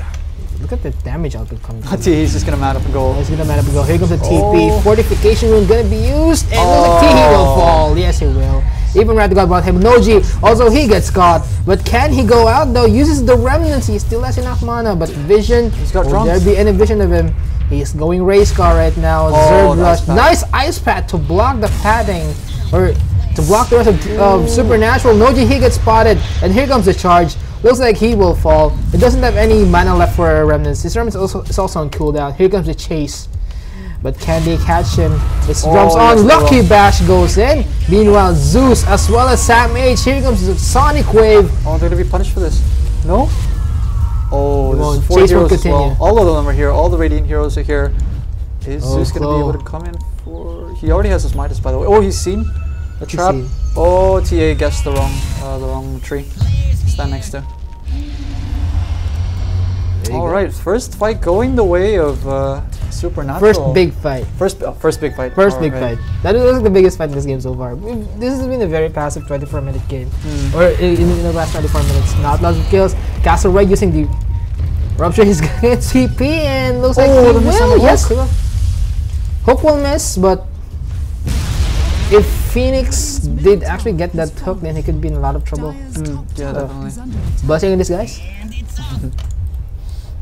Look at the damage output coming. He's just going to mat up and go. He's going to mat up and go. Here comes the TP. Fortification rune going to be used. And look, he will fall. Yes, he will. Even Rat God brought him. Noji, also he gets caught. But can he go out though? Uses the remnants. He still has enough mana. But vision, will there be any vision of him? He's going race car right now. Zerg Rush. Nice ice pad to block the padding. Or to block the rest of Supernatural. Noji, he gets spotted. And here comes the charge. Looks like he will fall. It doesn't have any mana left for remnants. His remnants is also on cooldown. Here comes the chase. But can they catch him? This Oh, jumps on. yes, they Lucky will. Bash goes in. Meanwhile, Zeus as well as Sam H. Here comes the Sonic Wave. Oh, they're gonna be punished for this. No? Oh, Well, there's 4 Chase will heroes as well. continue. All of them are here. All the Radiant heroes are here. Is Oh, Zeus gonna be able to come in for? He already has his Midas, by the way. Oh, he's seen the trap. seen. Oh, TA guessed the wrong tree. Stand next to. There you All go. right, first fight going the way of Supernatural. First big fight. First big fight. First All big right. fight. That was like the biggest fight in this game so far. This has been a very passive 24-minute game. Or in the last 24 minutes. Not lots of kills. Castle Red using the Rupture. He's gonna get CP and looks like he the miss on will. the Yes, hook. he will. Hook will miss, but if Phoenix did actually get that hook, then he could be in a lot of trouble. Yeah, definitely. Blessing in disguise.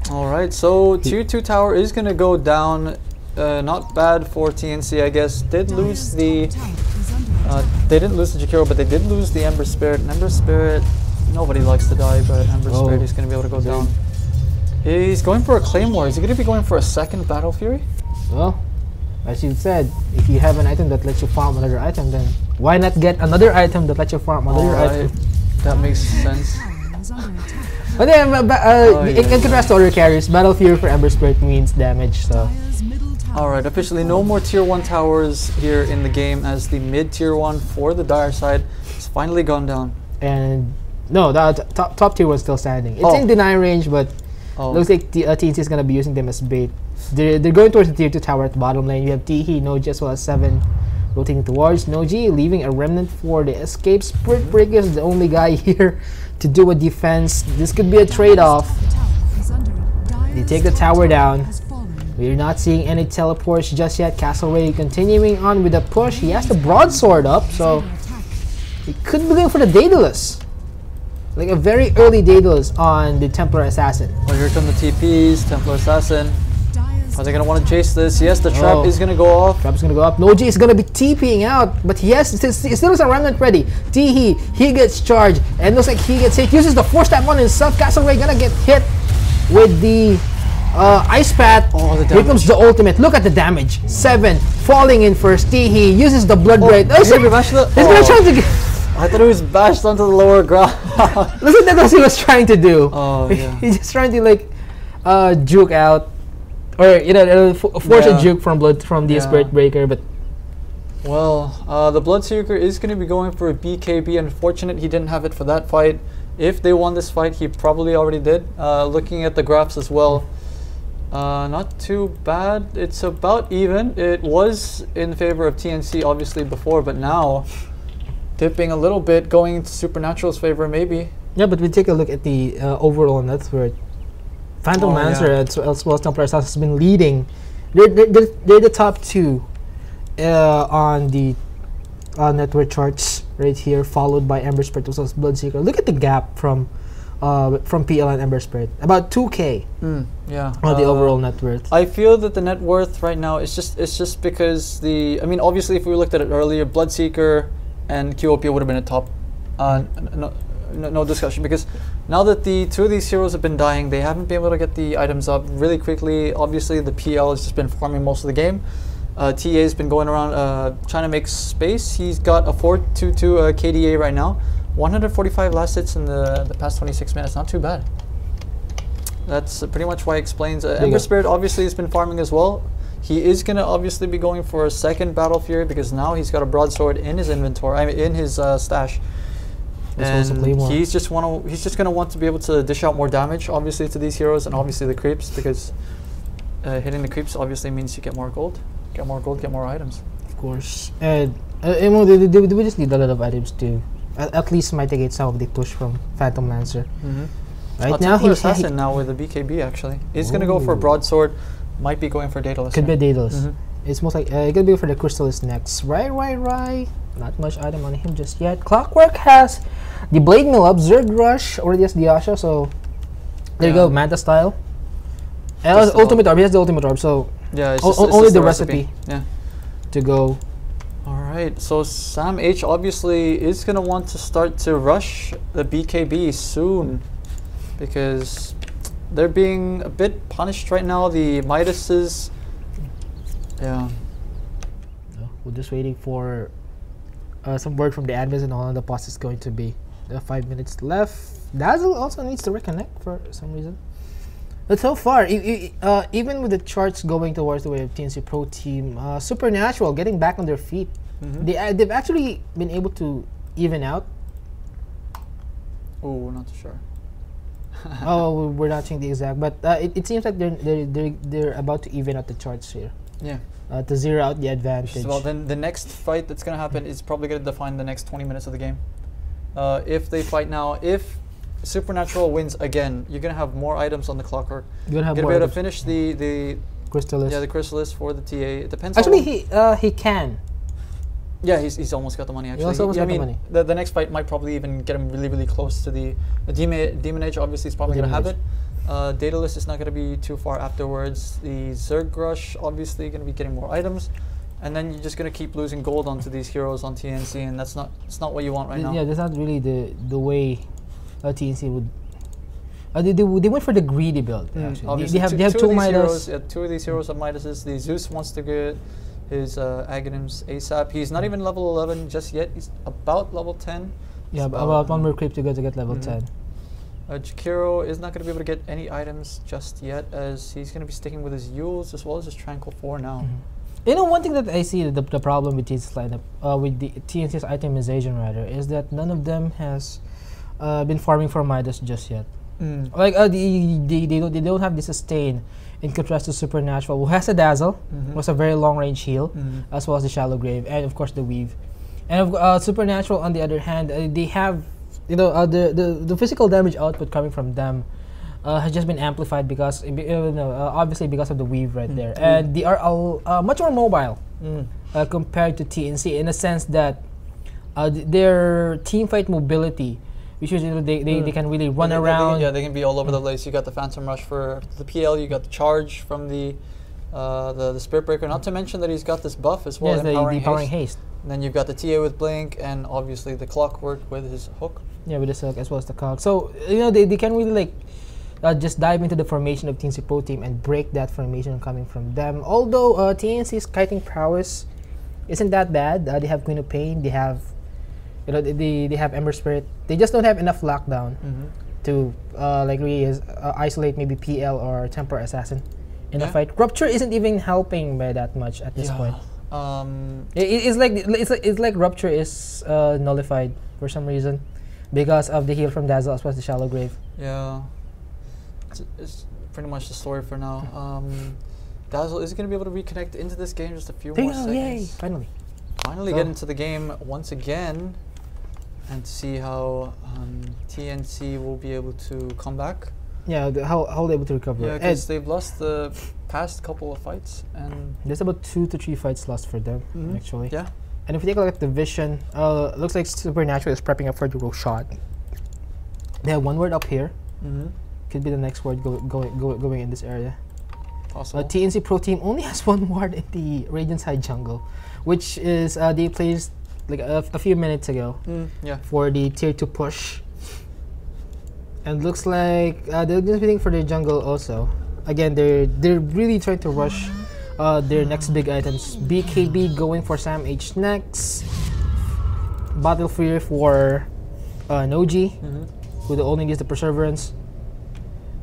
Alright, so tier 2 tower is gonna go down. Not bad for TNC, I guess. Did lose the they didn't lose the Jakiro, but they did lose the Ember Spirit. And Ember Spirit, nobody likes to die, but Ember Spirit is gonna be able to go down. He's going for a Claymore. Is he gonna be going for a second Battle Fury? Well, as you said, if you have an item that lets you farm another item, then why not get another item that lets you farm another item? That makes sense. But then, in contrast to other carries, Battle Fury for Ember Spirit means damage, so. Alright, officially no more tier 1 towers here in the game, as the mid tier 1 for the Dire side has finally gone down. And no, the top tier was still standing. It's in deny range, but looks like TNC is going to be using them as bait. They're going towards the tier 2 tower at the bottom lane. You have Tihi, Noji as well as 7 rotating towards Noji, leaving a remnant for the escape. Spirit Breaker is the only guy here to do a defense. This could be a trade-off. They take the tower down. We're not seeing any teleports just yet. Castlereagh continuing on with the push. He has the broadsword up, so he could be going for the Daedalus. Like a very early Daedalus on the Templar Assassin. Well, here come the TPs, Templar Assassin. Are they going to want to chase this? Yes, the trap is going to go off. Trap's going to go up. Noji is going to be TPing out, but he still has a remnant ready. Tihi, he gets charged, and looks like he gets hit. Uses the force tap on himself. Castlereagh going to get hit with the Ice Path. Here comes the ultimate. Look at the damage. 7 falling in first. Tihi uses the Blood Braid. He's going to try to get... I thought he was bashed onto the lower ground. Look at what he was trying to do. Oh, yeah. He's just trying to like juke out, or force a juke from the Spirit Breaker. But well, the Bloodseeker is going to be going for a BKB. Unfortunate he didn't have it for that fight. If they won this fight, he probably already did. Looking at the graphs as well, not too bad. It's about even. It was in favor of TNC obviously before, but now dipping a little bit, going into Supernatural's favor maybe. Yeah, but we take a look at the overall net worth. Phantom Lancer as well as Templar Assassin has been leading. They're the top 2 on the net worth charts right here, followed by Ember Spirit as well as Bloodseeker. Look at the gap from PL and Ember Spirit, about 2K. On the overall net worth. I feel that the net worth right now is just because obviously if we looked at it earlier, Bloodseeker and QOP would have been a top. No discussion, because now that the 2 of these heroes have been dying, they haven't been able to get the items up really quickly. Obviously the PL has just been farming most of the game. TA has been going around trying to make space. He's got a 422 KDA right now. 145 last hits in the past 26 minutes. Not too bad. That's pretty much why it explains. Ember Spirit obviously has been farming as well. He is going to obviously be going for a second Battle Fury, because now he's got a broadsword in his inventory, in his stash. And he's just going to want to be able to dish out more damage, obviously, to these heroes, and obviously the creeps, because hitting the creeps obviously means you get more gold. Get more gold, get more items. Of course. And we just need a lot of items to at least mitigate some of the push from Phantom Lancer. Right now he's Assassin now with a BKB actually. He's going to go for a broadsword, might be going for Daedalus. Could be Daedalus. It's most like it could be for the Crystallis next. Right. Not much item on him just yet. Clockwork has the Blade Mill up, Zerg Rush, already has the Asha, so there you go, Manta style. And Ultimate Orb, he has the Ultimate Orb, so yeah, it's only the recipe to go. Alright, so Sam H obviously is going to want to start to rush the BKB soon, because they're being a bit punished right now. The Midases Yeah. So we're just waiting for some word from the admins and how long the pause is going to be. 5 minutes left. Dazzle also needs to reconnect for some reason. But so far, even with the charts going towards the way of TNC Pro Team, Supernatural getting back on their feet. They've actually been able to even out. Oh, not too sure. Oh, we're not seeing the exact, but it seems like they're about to even out the charts here. Yeah. To zero out the advantage. Well, then the next fight that's gonna happen is probably gonna define the next 20 minutes of the game. If they fight now, if Supernatural wins again, you're gonna have more items on the clockwork. You're gonna be able to finish the Crystallis. Yeah, the Crystallis for the TA. It depends. Actually, he can. Yeah, he's almost got the money. Actually, He almost got the money. The next fight might probably even get him really close to the Demon Age. Obviously, is probably gonna have it. Daedalus is not gonna be too far afterwards. The Zerg Rush obviously gonna be getting more items, and then you're just gonna keep losing gold onto these heroes on TNC, and it's not what you want right now. Yeah, that's not really the way TNC would. They went for the greedy build. Actually, they have two Midas. Two of these heroes have Midases. The Zeus wants to get his Aghanims ASAP. He's not even level 11 just yet. He's about level 10. Yeah, about one more creep to go to get level 10. Jakiro is not going to be able to get any items just yet, as he's going to be sticking with his Yules as well as his Tranquil 4 now. You know, one thing that I see the problem with this lineup, with the TNC's itemization rather, is that none of them has been farming for Midas just yet. Like they don't have the sustain in contrast to Supernatural, who has a Dazzle, was a very long range heal, as well as the Shallow Grave, and of course the Weave. And Supernatural, on the other hand, they have, you know, the physical damage output coming from them has just been amplified because, obviously because of the Weave right there, and they are much more mobile compared to TNC in a sense that their team fight mobility, which is they can really run around. They can be all over the place. You got the Phantom Rush for the PL. You got the Charge from the Spirit Breaker. Not to mention that he's got this buff as well, empowering haste. And then you've got the TA with Blink, and obviously the Clockwork with his hook. Yeah, with his hook as well as the cog. So they can really like just dive into the formation of TNC Pro Team and break that formation coming from them. Although TNC's kiting prowess isn't that bad. They have Queen of Pain. They have. They have Ember Spirit. They just don't have enough lockdown to really isolate maybe PL or Temper Assassin in the fight. Rupture isn't even helping by that much at this point. It's like Rupture is nullified for some reason because of the heal from Dazzle as well as the Shallow Grave. Yeah, it's pretty much the story for now. Dazzle is going to be able to reconnect into this game just a few more seconds. Yay! Finally get into the game once again, and see how TNC will be able to come back. Yeah, how they're able to recover. Yeah, because they've lost the past couple of fights, and there's about 2 to 3 fights lost for them actually. Yeah, and if you take a look at the vision, looks like Supernatural is prepping up for the Roshan. They have one word up here. Could be the next word going in this area. Possible. TNC Pro Team only has one ward in the Radiant side jungle, which is they placed like a few minutes ago for the tier 2 push. And looks like they're just waiting for their jungle also. Again, they're really trying to rush their next big items. BKB going for Sam H next. Battle Fury for Noji, who only needs the Perseverance.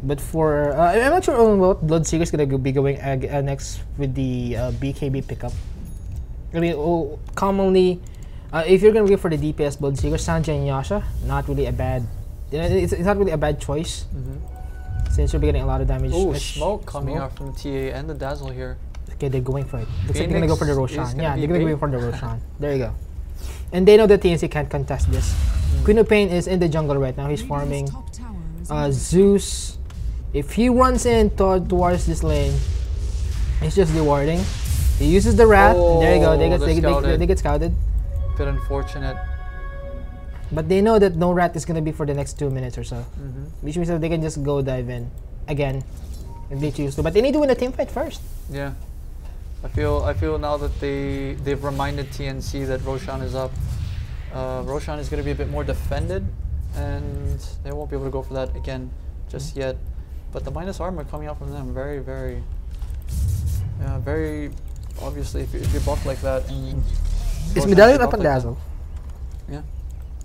But for I'm not sure what Bloodseeker is gonna be going next with the BKB pickup. I mean, commonly, if you're gonna go for the DPS Bloodseeker, Sanjay and Yasha, not really a bad. It's not really a bad choice since you'll be getting a lot of damage. Oh, smoke coming out from TA and the Dazzle here. Okay, they're going for it. Looks like they're gonna go for the Roshan. Yeah, they're gonna go for the Roshan. There you go. And they know that TNC can't contest this. Queen of Pain is in the jungle right now. He's farming. Zeus, if he runs in towards this lane, he's just rewarding. He uses the Wrath. There you go. They get scouted. Bit unfortunate. But they know that no Wrath is gonna be for the next 2 minutes or so. Which means that they can just go dive in again if they choose to. But they need to win a team fight first. Yeah. I feel now that they've reminded TNC that Roshan is up. Roshan is gonna be a bit more defended, and they won't be able to go for that again just yet. But the minus armor coming out from them, very obviously, if you buff like that and Is Medallion up on like Dazzle? Yeah.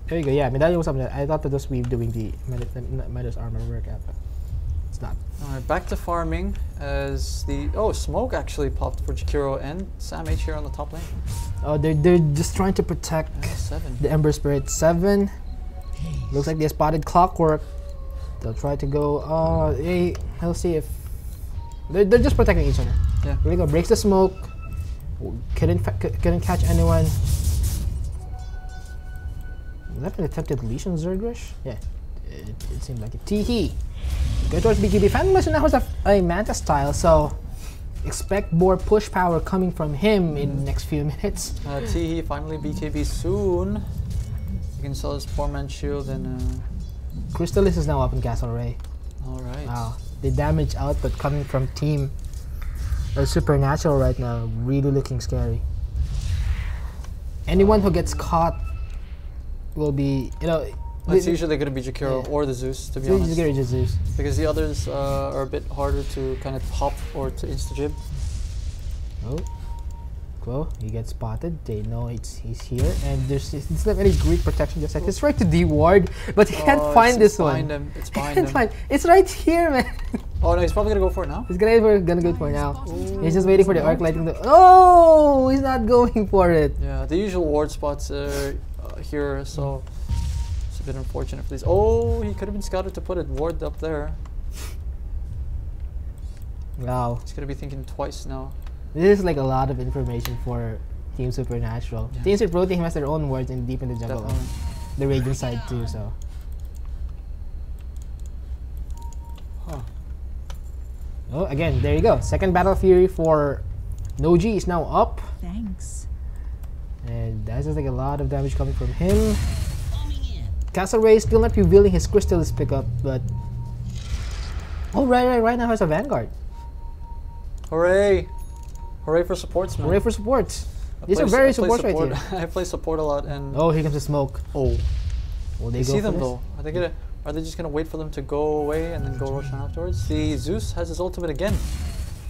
There you go. Yeah, Medallion was up on that. I thought that was Weave doing the Midas armor workout, but it's not. Alright, back to farming as the smoke actually popped for Jakiro and Sam H here on the top lane. Oh, they're just trying to protect 7. the Ember Spirit. 7. Looks like they spotted Clockwork. They'll try to go. Hey, let's see if they're just protecting each other. Yeah. There we go. Breaks the smoke. Couldn't catch anyone. Was that an attempted leash on Zergrush? Yeah, it seemed like it. Teehee. Go towards BKB. Phantom Mission now has a Manta style, so expect more push power coming from him in the next few minutes. Teehee finally BKB soon. You can sell his poor man's shield and. Crystallis is now up in Castle Ray. Alright. Wow. The damage output coming from Team Supernatural right now, really looking scary. Anyone who gets caught will be, it's usually going to be Jakiro or the Zeus, to be honest. Zeus. Because the others are a bit harder to kind of hop or to insta-jib. Oh. Well, he gets spotted. They know he's here, and there's not any great protection. Just like it's right to D ward, but he can't find this one. It's behind him. It's right here, man. Oh no, he's probably gonna go for it now. He's gonna go for it now. He's just waiting for the arc lighting. Oh, he's not going for it. Yeah, the usual ward spots are here, so it's a bit unfortunate for these. Oh, he could have been scouted to put a ward up there. Wow. He's gonna be thinking twice now. This is like a lot of information for Team Supernatural. Yeah. Team Super Team has their own wards in deep in the jungle. The Radiant side too, so. Huh. Oh, again, there you go. Second Battle Fury for Noji is now up. Thanks. And that's just like a lot of damage coming from him. Castle Ray still not revealing his Crystallis pickup, but oh right now has a Vanguard. Hooray! Hooray for supports, man. Hooray for supports. These are very supports right here. I play support a lot and oh, here comes the smoke. Oh. Will they see them though? Are they just gonna wait for them to go away and then go Roshan afterwards? The Zeus has his ultimate again.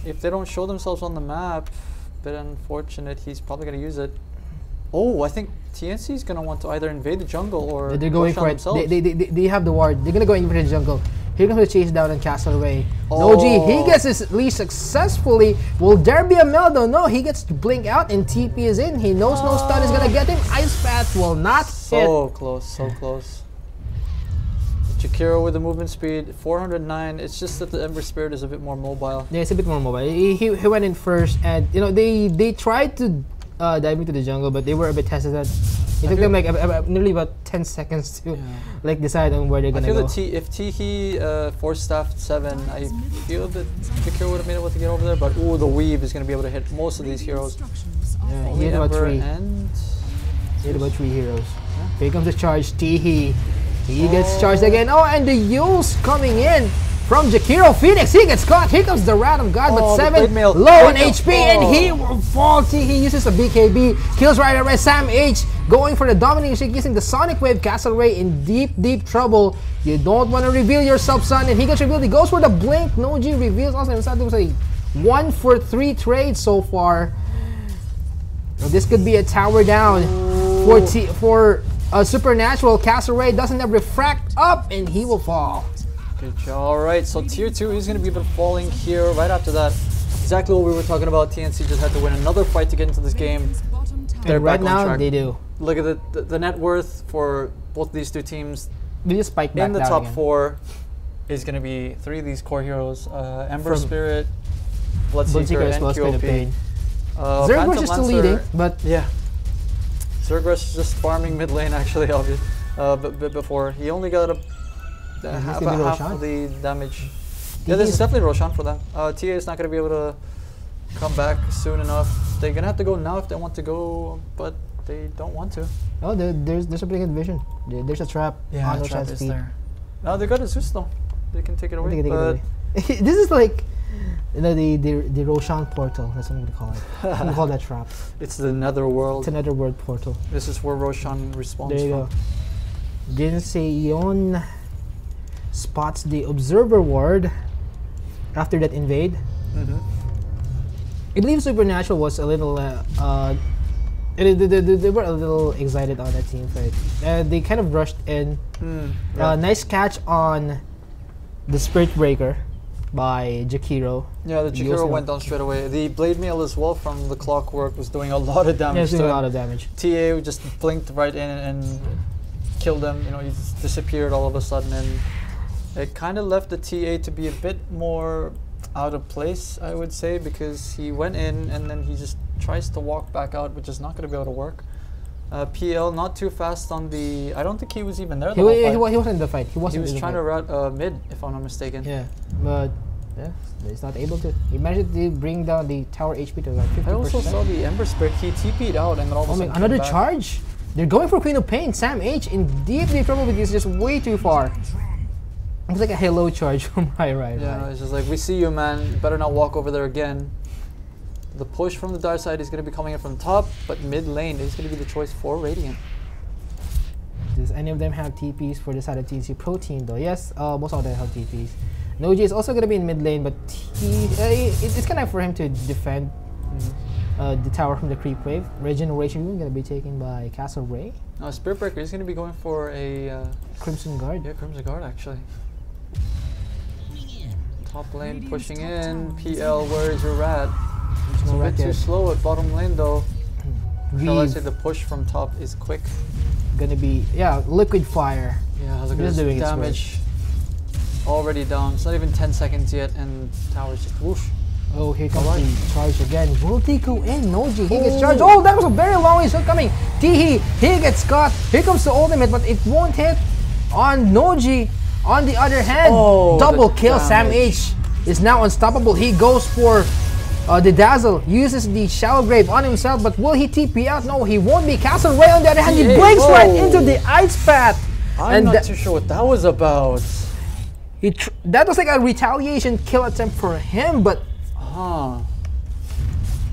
If they don't show themselves on the map, bit unfortunate, he's probably gonna use it. Oh, I think TNC is gonna want to either invade the jungle or they're going for it. They have the ward. They're gonna go invade the jungle. Here comes the chase down on Castle Ray. Oh. Noji, he gets his leash successfully. Will there be a Meldo? No, he gets to blink out and TP is in. He knows no stun is gonna get him. Ice Path will not hit. So close, so close. Jakiro with the movement speed, 409. It's just that the Ember Spirit is a bit more mobile. Yeah, it's a bit more mobile. He went in first, and they tried to dive into the jungle, but they were a bit hesitant. It took them like nearly about 10 seconds to like decide on where they're gonna go. I feel that if Teehee force staffed 7, I feel that Jakiro would have been able to get over there, but ooh, the Weave is gonna be able to hit most of these heroes. Yeah, he hit about 3. He hit about 3 heroes. Yeah. Here comes the charge, Teehee. He gets charged again. Oh, and the use coming in from Jakiro Phoenix. He gets caught. Here comes the Wrath of God, but 7 low on HP, and he will fall. He uses a BKB, kills right away. Sam H going for the dominating shake using the Sonic Wave. Castle Ray in deep trouble. You don't want to reveal yourself, son, and he gets revealed. He goes for the blink. Noji reveals also himself. It was a 1-for-3 trade so far. So this could be a tower down for Supernatural. Castle Ray doesn't have refract up, and he will fall. Good job. Alright, so tier 2 is going to be falling here right after that. Exactly what we were talking about. TNC just had to win another fight to get into this game. They're right now, they do. Look at the net worth for both of these two teams. They just spike back in the top 4 is going to be 3 of these core heroes. Ember Spirit, Bloodseeker, and QOP. Zergrush is still leading, but yeah. Zergrush is just farming mid lane actually, obviously. But before, he only got half of the damage. Yeah, this is definitely Roshan for them. TA is not going to be able to come back soon enough. They're going to have to go now if they want to go, but they don't want to. Oh, there's a pretty good vision. There's a trap. Yeah, the trap is there. No, they got a Zeus though. They can take it away. This is like the Roshan portal. That's what I'm going to call it. I'm going to call that trap. It's the netherworld. It's a netherworld portal. This is where Roshan respawns There you go. Jinseon spots the observer ward after that invade. I believe Supernatural was a little. They were a little excited on that team fight. They kind of rushed in. Nice catch on the Spirit Breaker by Jakiro. Yeah, the Jakiro went down straight away. The Blade Mail as well from the Clockwork was doing a lot of damage. Yeah, doing a lot of damage. TA just blinked right in and killed him. You know, he just disappeared all of a sudden, and it kind of left the TA to be a bit more out of place, I would say, because he went in and then he just tries to walk back out, which is not going to be able to work. PL not too fast on the. I don't think he was even there. He wasn't in the fight. He was trying to route mid, if I'm not mistaken. Yeah, but yeah, he's not able to. He managed to bring down the tower HP to like 50%. I also saw the Ember Spirit. He TP'd out and then all of a sudden another charge. They're going for Queen of Pain. Sam H in deep trouble with this, just way too far. It's like a hello charge from right. Yeah, it's just like, we see you, man. You better not walk over there again. The push from the dark side is going to be coming in from top, but mid lane is going to be the choice for Radiant. Does any of them have TPs for the side of TNC Pro team though? Yes, most of them have TPs. Noji is also going to be in mid lane, but it's kind of for him to defend the tower from the creep wave. Regeneration is going to be taken by Castle Ray. Spirit Breaker is going to be going for a Crimson Guard. Yeah, Crimson Guard actually. Top lane pushing in. PL, where is your rat? It's a bit too slow at bottom lane though. Shall I say the push from top is quick? Gonna be, yeah, liquid fire. Yeah, look at this damage. Already down. It's not even 10 seconds yet and tower's just whoosh. Oh, here comes the charge again. Will they go in? Noji, he gets charged. Oh, that was a very long way shot coming. Tihi, he gets caught. Here comes the ultimate, but it won't hit on Noji. On the other hand, double kill. Sam H is now unstoppable. He goes for the Dazzle, uses the Shallow Grave on himself, but will he TP out? No, he won't be. Castle Ray on the other hand, he blinks right into the ice path. I'm not too sure what that was about. That was like a retaliation kill attempt for him, but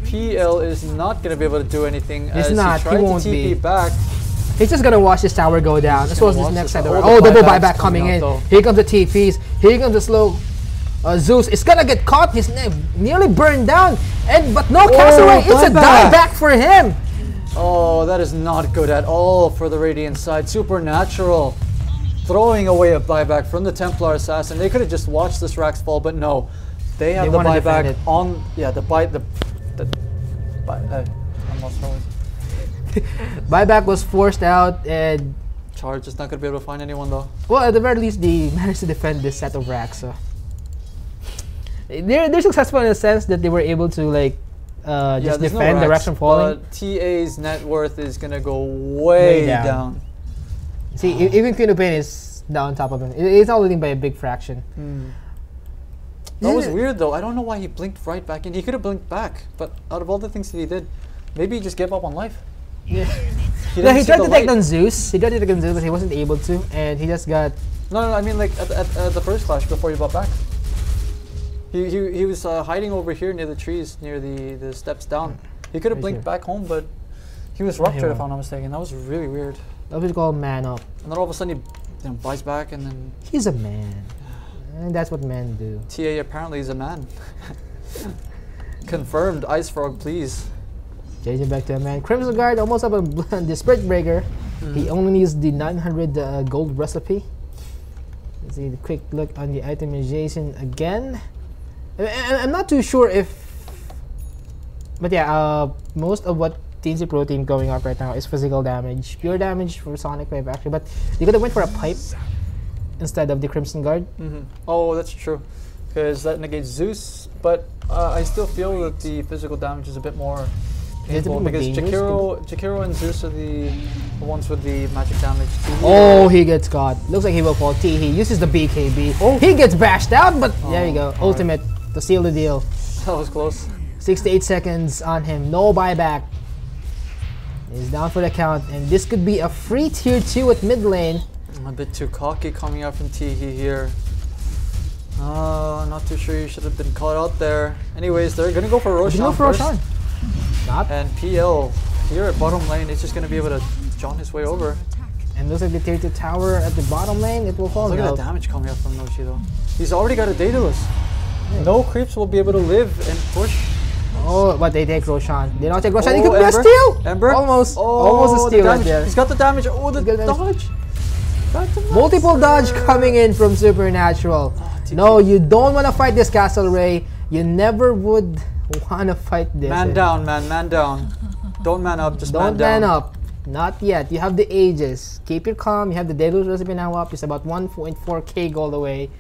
PL is not going to be able to do anything. He's not. He won't be back. He's just gonna watch this tower go down. This was his next side. Oh, double buyback coming in. Here comes the TPs. Here comes the slow Zeus. It's gonna get caught. He's nearly burned down. But no, Castle Ray. It's a dieback for him. Oh, that is not good at all for the Radiant side. Supernatural throwing away a buyback from the Templar Assassin. They could have just watched this Rax fall, but no. They have the buyback on. Yeah, I'm not throwing. Buyback was forced out, and Charge is not going to be able to find anyone though. Well, at the very least, they managed to defend this set of racks. So they're successful in the sense that they were able to like just defend the racks from falling. But TA's net worth is going to go way down. See, even Queen of Pain is down on top of him. It's not losing by a big fraction. That was weird though. I don't know why he blinked right back in. He could have blinked back, but out of all the things that he did, maybe he just gave up on life. Yeah. He tried to take down Zeus. He tried to take down Zeus, but he wasn't able to, and he just got. No, I mean like at the first clash before he bought back. He was hiding over here near the trees, near the steps down. He could have blinked back home, but he was ruptured if I'm not mistaken. That was really weird. That was called man up. And then all of a sudden he buys back, and then he's a man. And that's what men do. TA apparently is a man. Confirmed. Ice Frog, please. Changing back to a man. Crimson Guard almost up on the Spirit Breaker. He only needs the 900 gold recipe. Let's see the quick look on the itemization again. I'm not too sure if, but yeah, most of what TNC Pro Team going up right now is physical damage, pure damage for Sonic Wave actually. But they could have went for a pipe instead of the Crimson Guard. Oh, that's true, because that negates Zeus. But I still feel that the physical damage is a bit more painful because Jakiro and Zeus are the ones with the magic damage. Oh, he gets caught. Looks like he will fall. He uses the BKB. Oh, he gets bashed out, but there you go. Ultimate to seal the deal. That was close. 6 to 8 seconds on him. No buyback. He's down for the count, and this could be a free tier 2 at mid lane. A bit too cocky coming out from Tihi here. Not too sure you should have been caught out there. Anyways, they're gonna go for Roshan first. And PL here at bottom lane is just gonna be able to jaunt his way over. And looks like the tier 2 tower at the bottom lane, it will fall. Look at the damage coming out from Noshi though. He's already got a Daedalus. No creeps will be able to live and push Oh, but they take Roshan. They don't take Roshan. They Oh, could be a Ember? steal. Ember? Almost. Oh, Almost a the steal right damage. there. He's got the damage. Oh, the He's got the dodge. Got the Multiple monster. dodge coming in from Supernatural. No, you don't want to fight this Castle Ray. You never would want to fight this. Man down, man. Man down. Don't man up. Just Don't man down. man up. Not yet. You have the Aegis. Keep your calm. You have the Daedalus recipe now up. It's about 1.4k gold away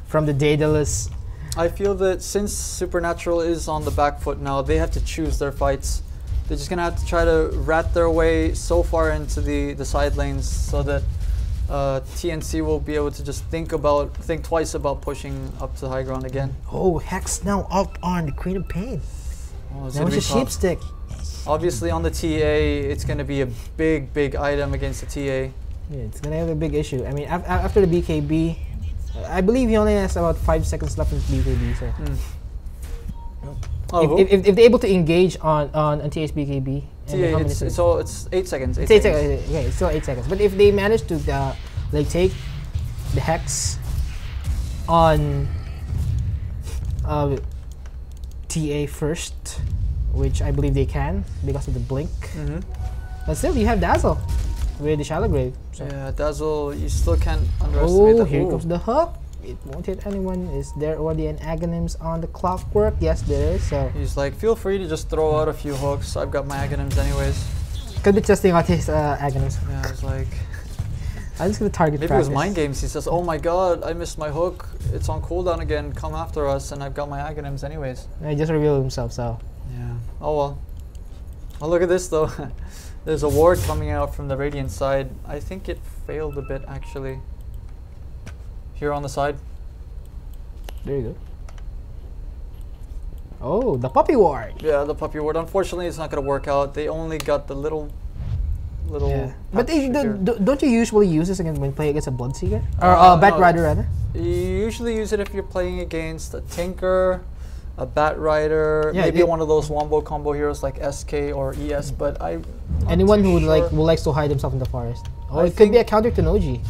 from the Daedalus. I feel that since Supernatural is on the back foot now, they have to choose their fights. They're just gonna have to try to rat their way so far into the side lanes so that TNC will be able to just think twice about pushing up to high ground again. Oh, Hex now up on the Queen of Pain. Oh, it's Now gonna it's a be sheep tough. stick. Obviously on the TA, it's gonna be a big item against the TA. Yeah, it's gonna have a big issue. I mean, after the BKB, I believe he only has about 5 seconds left in BKB. So Oh, if they're able to engage on TA's BKB, TA, it's 8 seconds. It's 8 seconds. Okay, it's still 8 seconds. But if they manage to like take the Hex on TA first, which I believe they can because of the blink. But still, you have Dazzle with the Shallow Grave. So. Yeah, Dazzle, you still can't underestimate Oh, that. here Ooh. comes the hook. It won't hit anyone. Is there already an Aghanims on the Clockwork? Yes, there is. So He's like, feel free to just throw out a few hooks. I've got my Aghanims anyways. could be testing out his Aghanims. Yeah, it's like, I'm just gonna target maybe it was practice. mind games. He says, oh my god, I missed my hook. It's on cooldown again. Come after us, and I've got my Aghanims anyways. He just revealed himself. So Yeah. Oh well. Oh, look at this though. There's a ward coming out from the Radiant side. I think it failed a bit actually. Here on the side. there you go. Oh, the puppy ward. Yeah, the puppy ward. Unfortunately, it's not gonna work out. They only got the little. Yeah. But patch here. don't you usually use this against when playing against a Bloodseeker or Bat no. Rider rather? You usually use it if you're playing against a Tinker, a Bat Rider, Yeah, maybe one of those wombo combo heroes like SK or ES. But Anyone who likes to hide himself in the forest. Oh, I it could be a think- counter to Noji.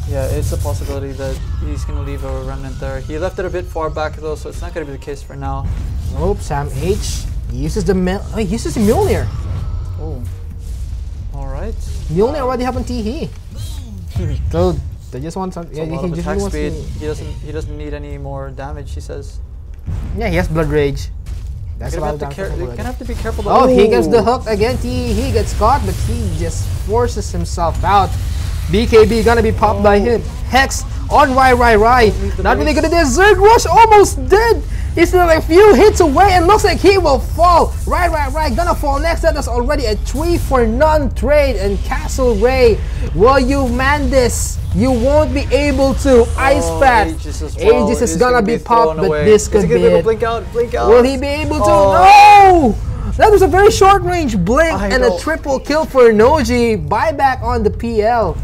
Yeah, it's a possibility that he's gonna leave a remnant there. He left it a bit far back though, so it's not gonna be the case for now. Oh, Sam H uses the he uses the Mjolnir. Oh, all right. Mjolnir already have on TE. So they just want some. It's a lot of attack speed. He doesn't need any more damage. He says. Yeah, he has Blood Rage. That's You're a lot gonna of have, damage. you're gonna have to be careful. Oh, he gets the hook again. He gets caught, but he just forces himself out. BKB gonna be popped by him. Hex on Rai. Not really good at this. Zerg Rush almost dead. He's still like a few hits away and looks like he will fall. Rai gonna fall next. That is already a 3-for-none trade. And Castle Ray, will you man this? You won't be able to. Ice Path. Aegis as well. Aegis is It's gonna be popped, thrown but away. this could Is he be gonna be able it. to blink out? Will he be able to? Oh. No! That was a very short range blink I and know. a triple kill for Noji. Buyback on the PL.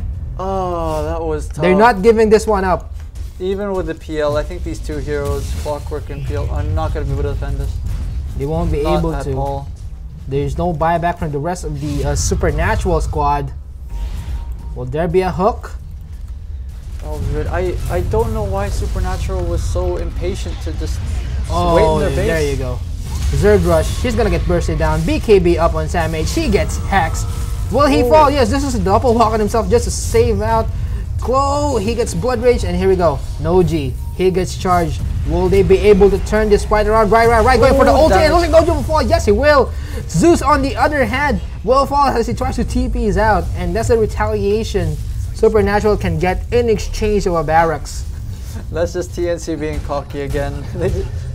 Oh, that was tough. They're not giving this one up. Even with the PL, I think these two heroes, Clockwork and PL, are not going to be able to defend this. They won't be Not able at to. all. There's no buyback from the rest of the Supernatural squad. Will there be a hook? Oh, good. I don't know why Supernatural was so impatient to just wait Oh, in their base. there you go. Zerg Rush, he's gonna get bursted down. BKB up on Sam H. He gets hexed. Will he fall? Yes, this is a double walk on himself just to save out. Klo, he gets Blood Rage, and here we go. Noji, he gets charged. Will they be able to turn this fight around? Right, going for the ulti, and looks like Noji will fall. Yes, he will. Zeus, on the other hand, will fall as he tries to TP's out, and that's a retaliation Supernatural can get in exchange of a barracks. That's just TNC being cocky again.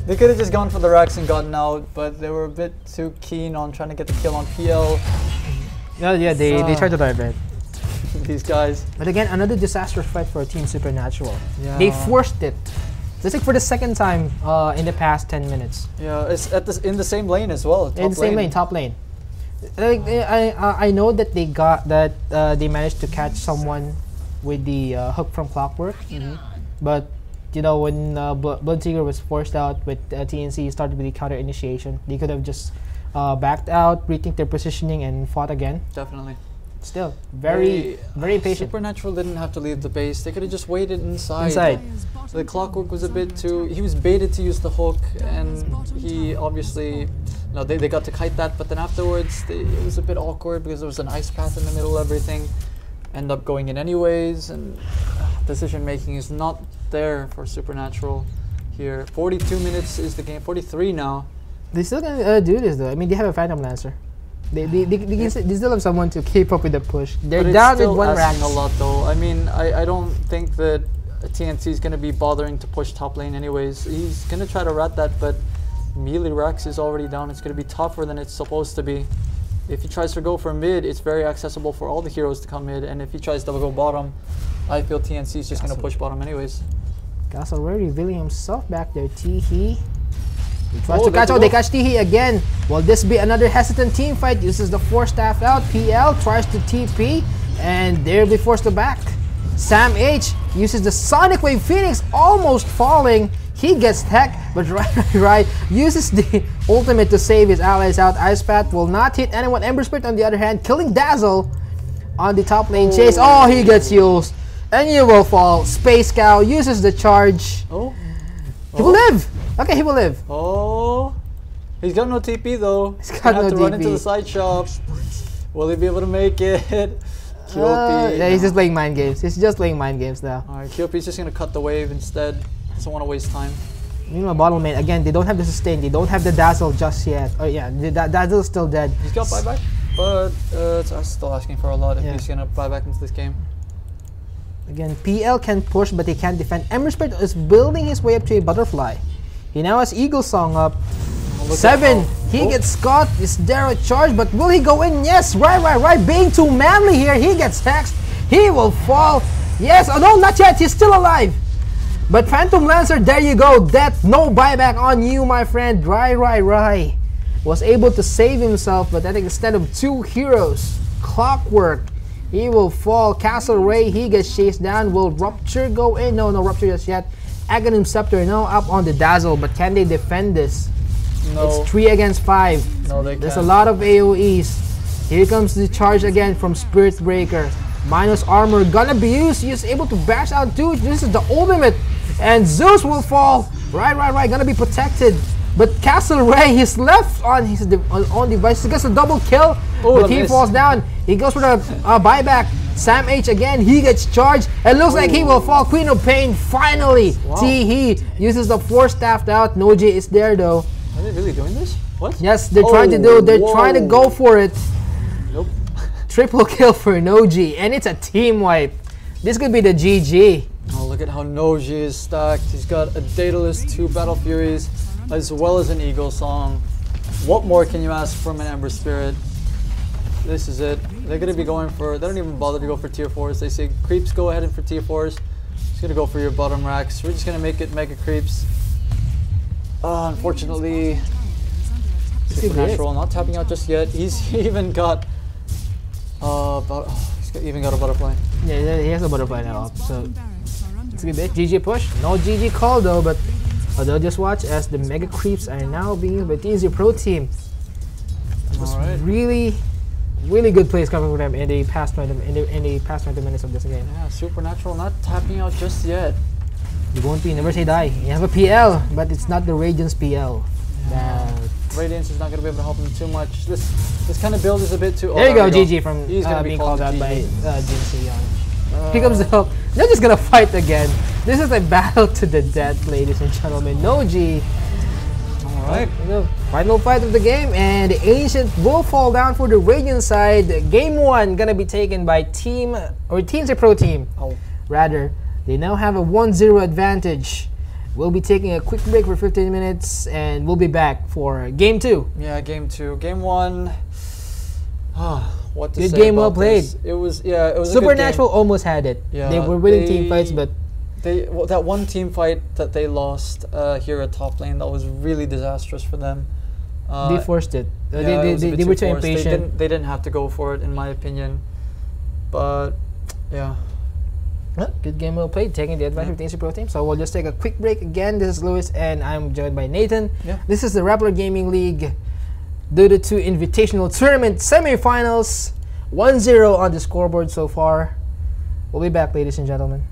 They could have just gone for the racks and gotten out, but they were a bit too keen on trying to get the kill on PL. Yeah, they tried to divert. These guys. But again, another disastrous fight for Team Supernatural. Yeah. They forced it. It's like for the second time in the past 10 minutes. Yeah, it's in the same lane as well. In the same lane, top lane. Like I know that they managed to catch someone with the hook from Clockwork, but you know when Bloodseeker was forced out with TNC started with the counter initiation, they could have just backed out, rethink their positioning, and fought again. Definitely. Still very patient. Supernatural didn't have to leave the base. They could have just waited inside. The clockwork was a bit too. He was baited to use the hook, and he obviously, they got to kite that. But then afterwards, it was a bit awkward because there was an ice path in the middle of everything. End up going in anyways, and decision making is not there for Supernatural here. 42 minutes is the game. 43 now. They still can do this though. I mean, they have a Phantom Lancer. They still have someone to keep up with the push. They're down with one rack. A lot though. I mean, I don't think that TNC is going to be bothering to push top lane anyways. He's going to try to rat that, but melee Rex is already down. It's going to be tougher than it's supposed to be. If he tries to go for mid, it's very accessible for all the heroes to come mid, and if he tries to go bottom, I feel TNC is just going to push bottom anyways. Castle already revealing himself back there. Teehee. He tries to catch out. They catch Teehee again. Will this be another hesitant team fight? Uses the Force Staff out. PL tries to TP, and they'll be forced to back. Sam H uses the Sonic Wave Phoenix, almost falling. He gets tech, but right uses the ultimate to save his allies out. Ice Path will not hit anyone. Ember Spirit on the other hand, killing Dazzle on the top lane chase. Oh, he gets used, and you will fall. Space Cow uses the charge. He will live. Okay, he will live. Oh, he's got no TP though. He's got no to TP. Run into the side shop. Will he be able to make it? Yeah, he's just playing mind games. He's just playing mind games now. Alright, Kyopi's just gonna cut the wave instead. Doesn't want to waste time. Meanwhile, bottom lane, again, they don't have the sustain. They don't have the Dazzle just yet. Oh yeah, the Dazzle's still dead. He's got buyback, but it's still asking for a lot if he's gonna buy back into this game. Again, PL can push, but he can't defend. Ember Spirit is building his way up to a butterfly. He now has Eagle Song up. 7. He gets caught. Is there a charge? But will he go in? Yes. Right. Being too manly here. He gets hexed. He will fall. Yes. Oh no, not yet. He's still alive. But Phantom Lancer, there you go. Death. No buyback on you, my friend. Rai was able to save himself, but I think instead of 2 heroes, Clockwork, he will fall. Castle Ray, he gets chased down. Will Rupture go in? No Rupture just yet. Aghanim Scepter now up on the Dazzle, but can they defend this? No. It's 3 against 5. No, they can't. There's a lot of AoEs. Here comes the charge again from Spirit Breaker. Minus armor, gonna be used. He's able to bash out dude. This is the ultimate. And Zeus will fall. Right. Gonna be protected. But Castle Ray, he's left on his own device. He gets a double kill, but he falls down. He goes for the buyback. Sam H again, he gets charged. It looks like he will fall. Queen of Pain, finally. He uses the Force Staff out. Noji is there though. Are they really doing this? What? Yes, they're trying to do. They're trying to go for it. Nope. Triple kill for Noji, and it's a team wipe. This could be the GG. Oh, look at how Noji is stacked. He's got a Daedalus, 2 Battle Furies, as well as an Eagle Song. What more can you ask from an Ember Spirit? This is it. They're going to be going for... They don't even bother to go for tier 4s. They say, creeps, go ahead and for tier 4s. Just going to go for your bottom racks. We're just going to make it mega creeps. Unfortunately, Supernatural not tapping out just yet. He's even got... even got a butterfly. Yeah, he has a butterfly now up, so... It's a good bit. GG push. No GG call though, but they'll just watch as the mega creeps are now being used by TNC Pro Team. Just really good plays coming from them in the past 20 minutes of this game. Yeah, Supernatural not tapping out just yet. You won't be, never say die. You have a PL, but it's not the Radiance PL. Yeah. Radiance is not going to be able to help him too much. This kind of build is a bit too... There you go, GG from being called out by GC. Here comes the help. They're just gonna fight again. This is a battle to the death, ladies and gentlemen. Noji. Alright. Final fight of the game, and the Ancient will fall down for the Radiant side. Game 1 gonna be taken by TNC Pro Team. Rather, they now have a 1-0 advantage. We'll be taking a quick break for 15 minutes, and we'll be back for Game 2. Yeah, Game 2. Game 1. What to good say game, about well played. This? It was a Supernatural almost had it. Yeah, they were winning team fights, but that one team fight that they lost here at top lane, that was really disastrous for them. They forced it. Yeah, they were too impatient. They didn't have to go for it, in my opinion. But yeah. Good game, well played. Taking the advantage of the TNC Pro Team. So we'll just take a quick break again. This is Lewis, and I'm joined by Nathan. Yeah. This is the Rappler Gaming League DOTA2 Invitational Tournament Semifinals. 1-0 on the scoreboard so far. We'll be back, ladies and gentlemen.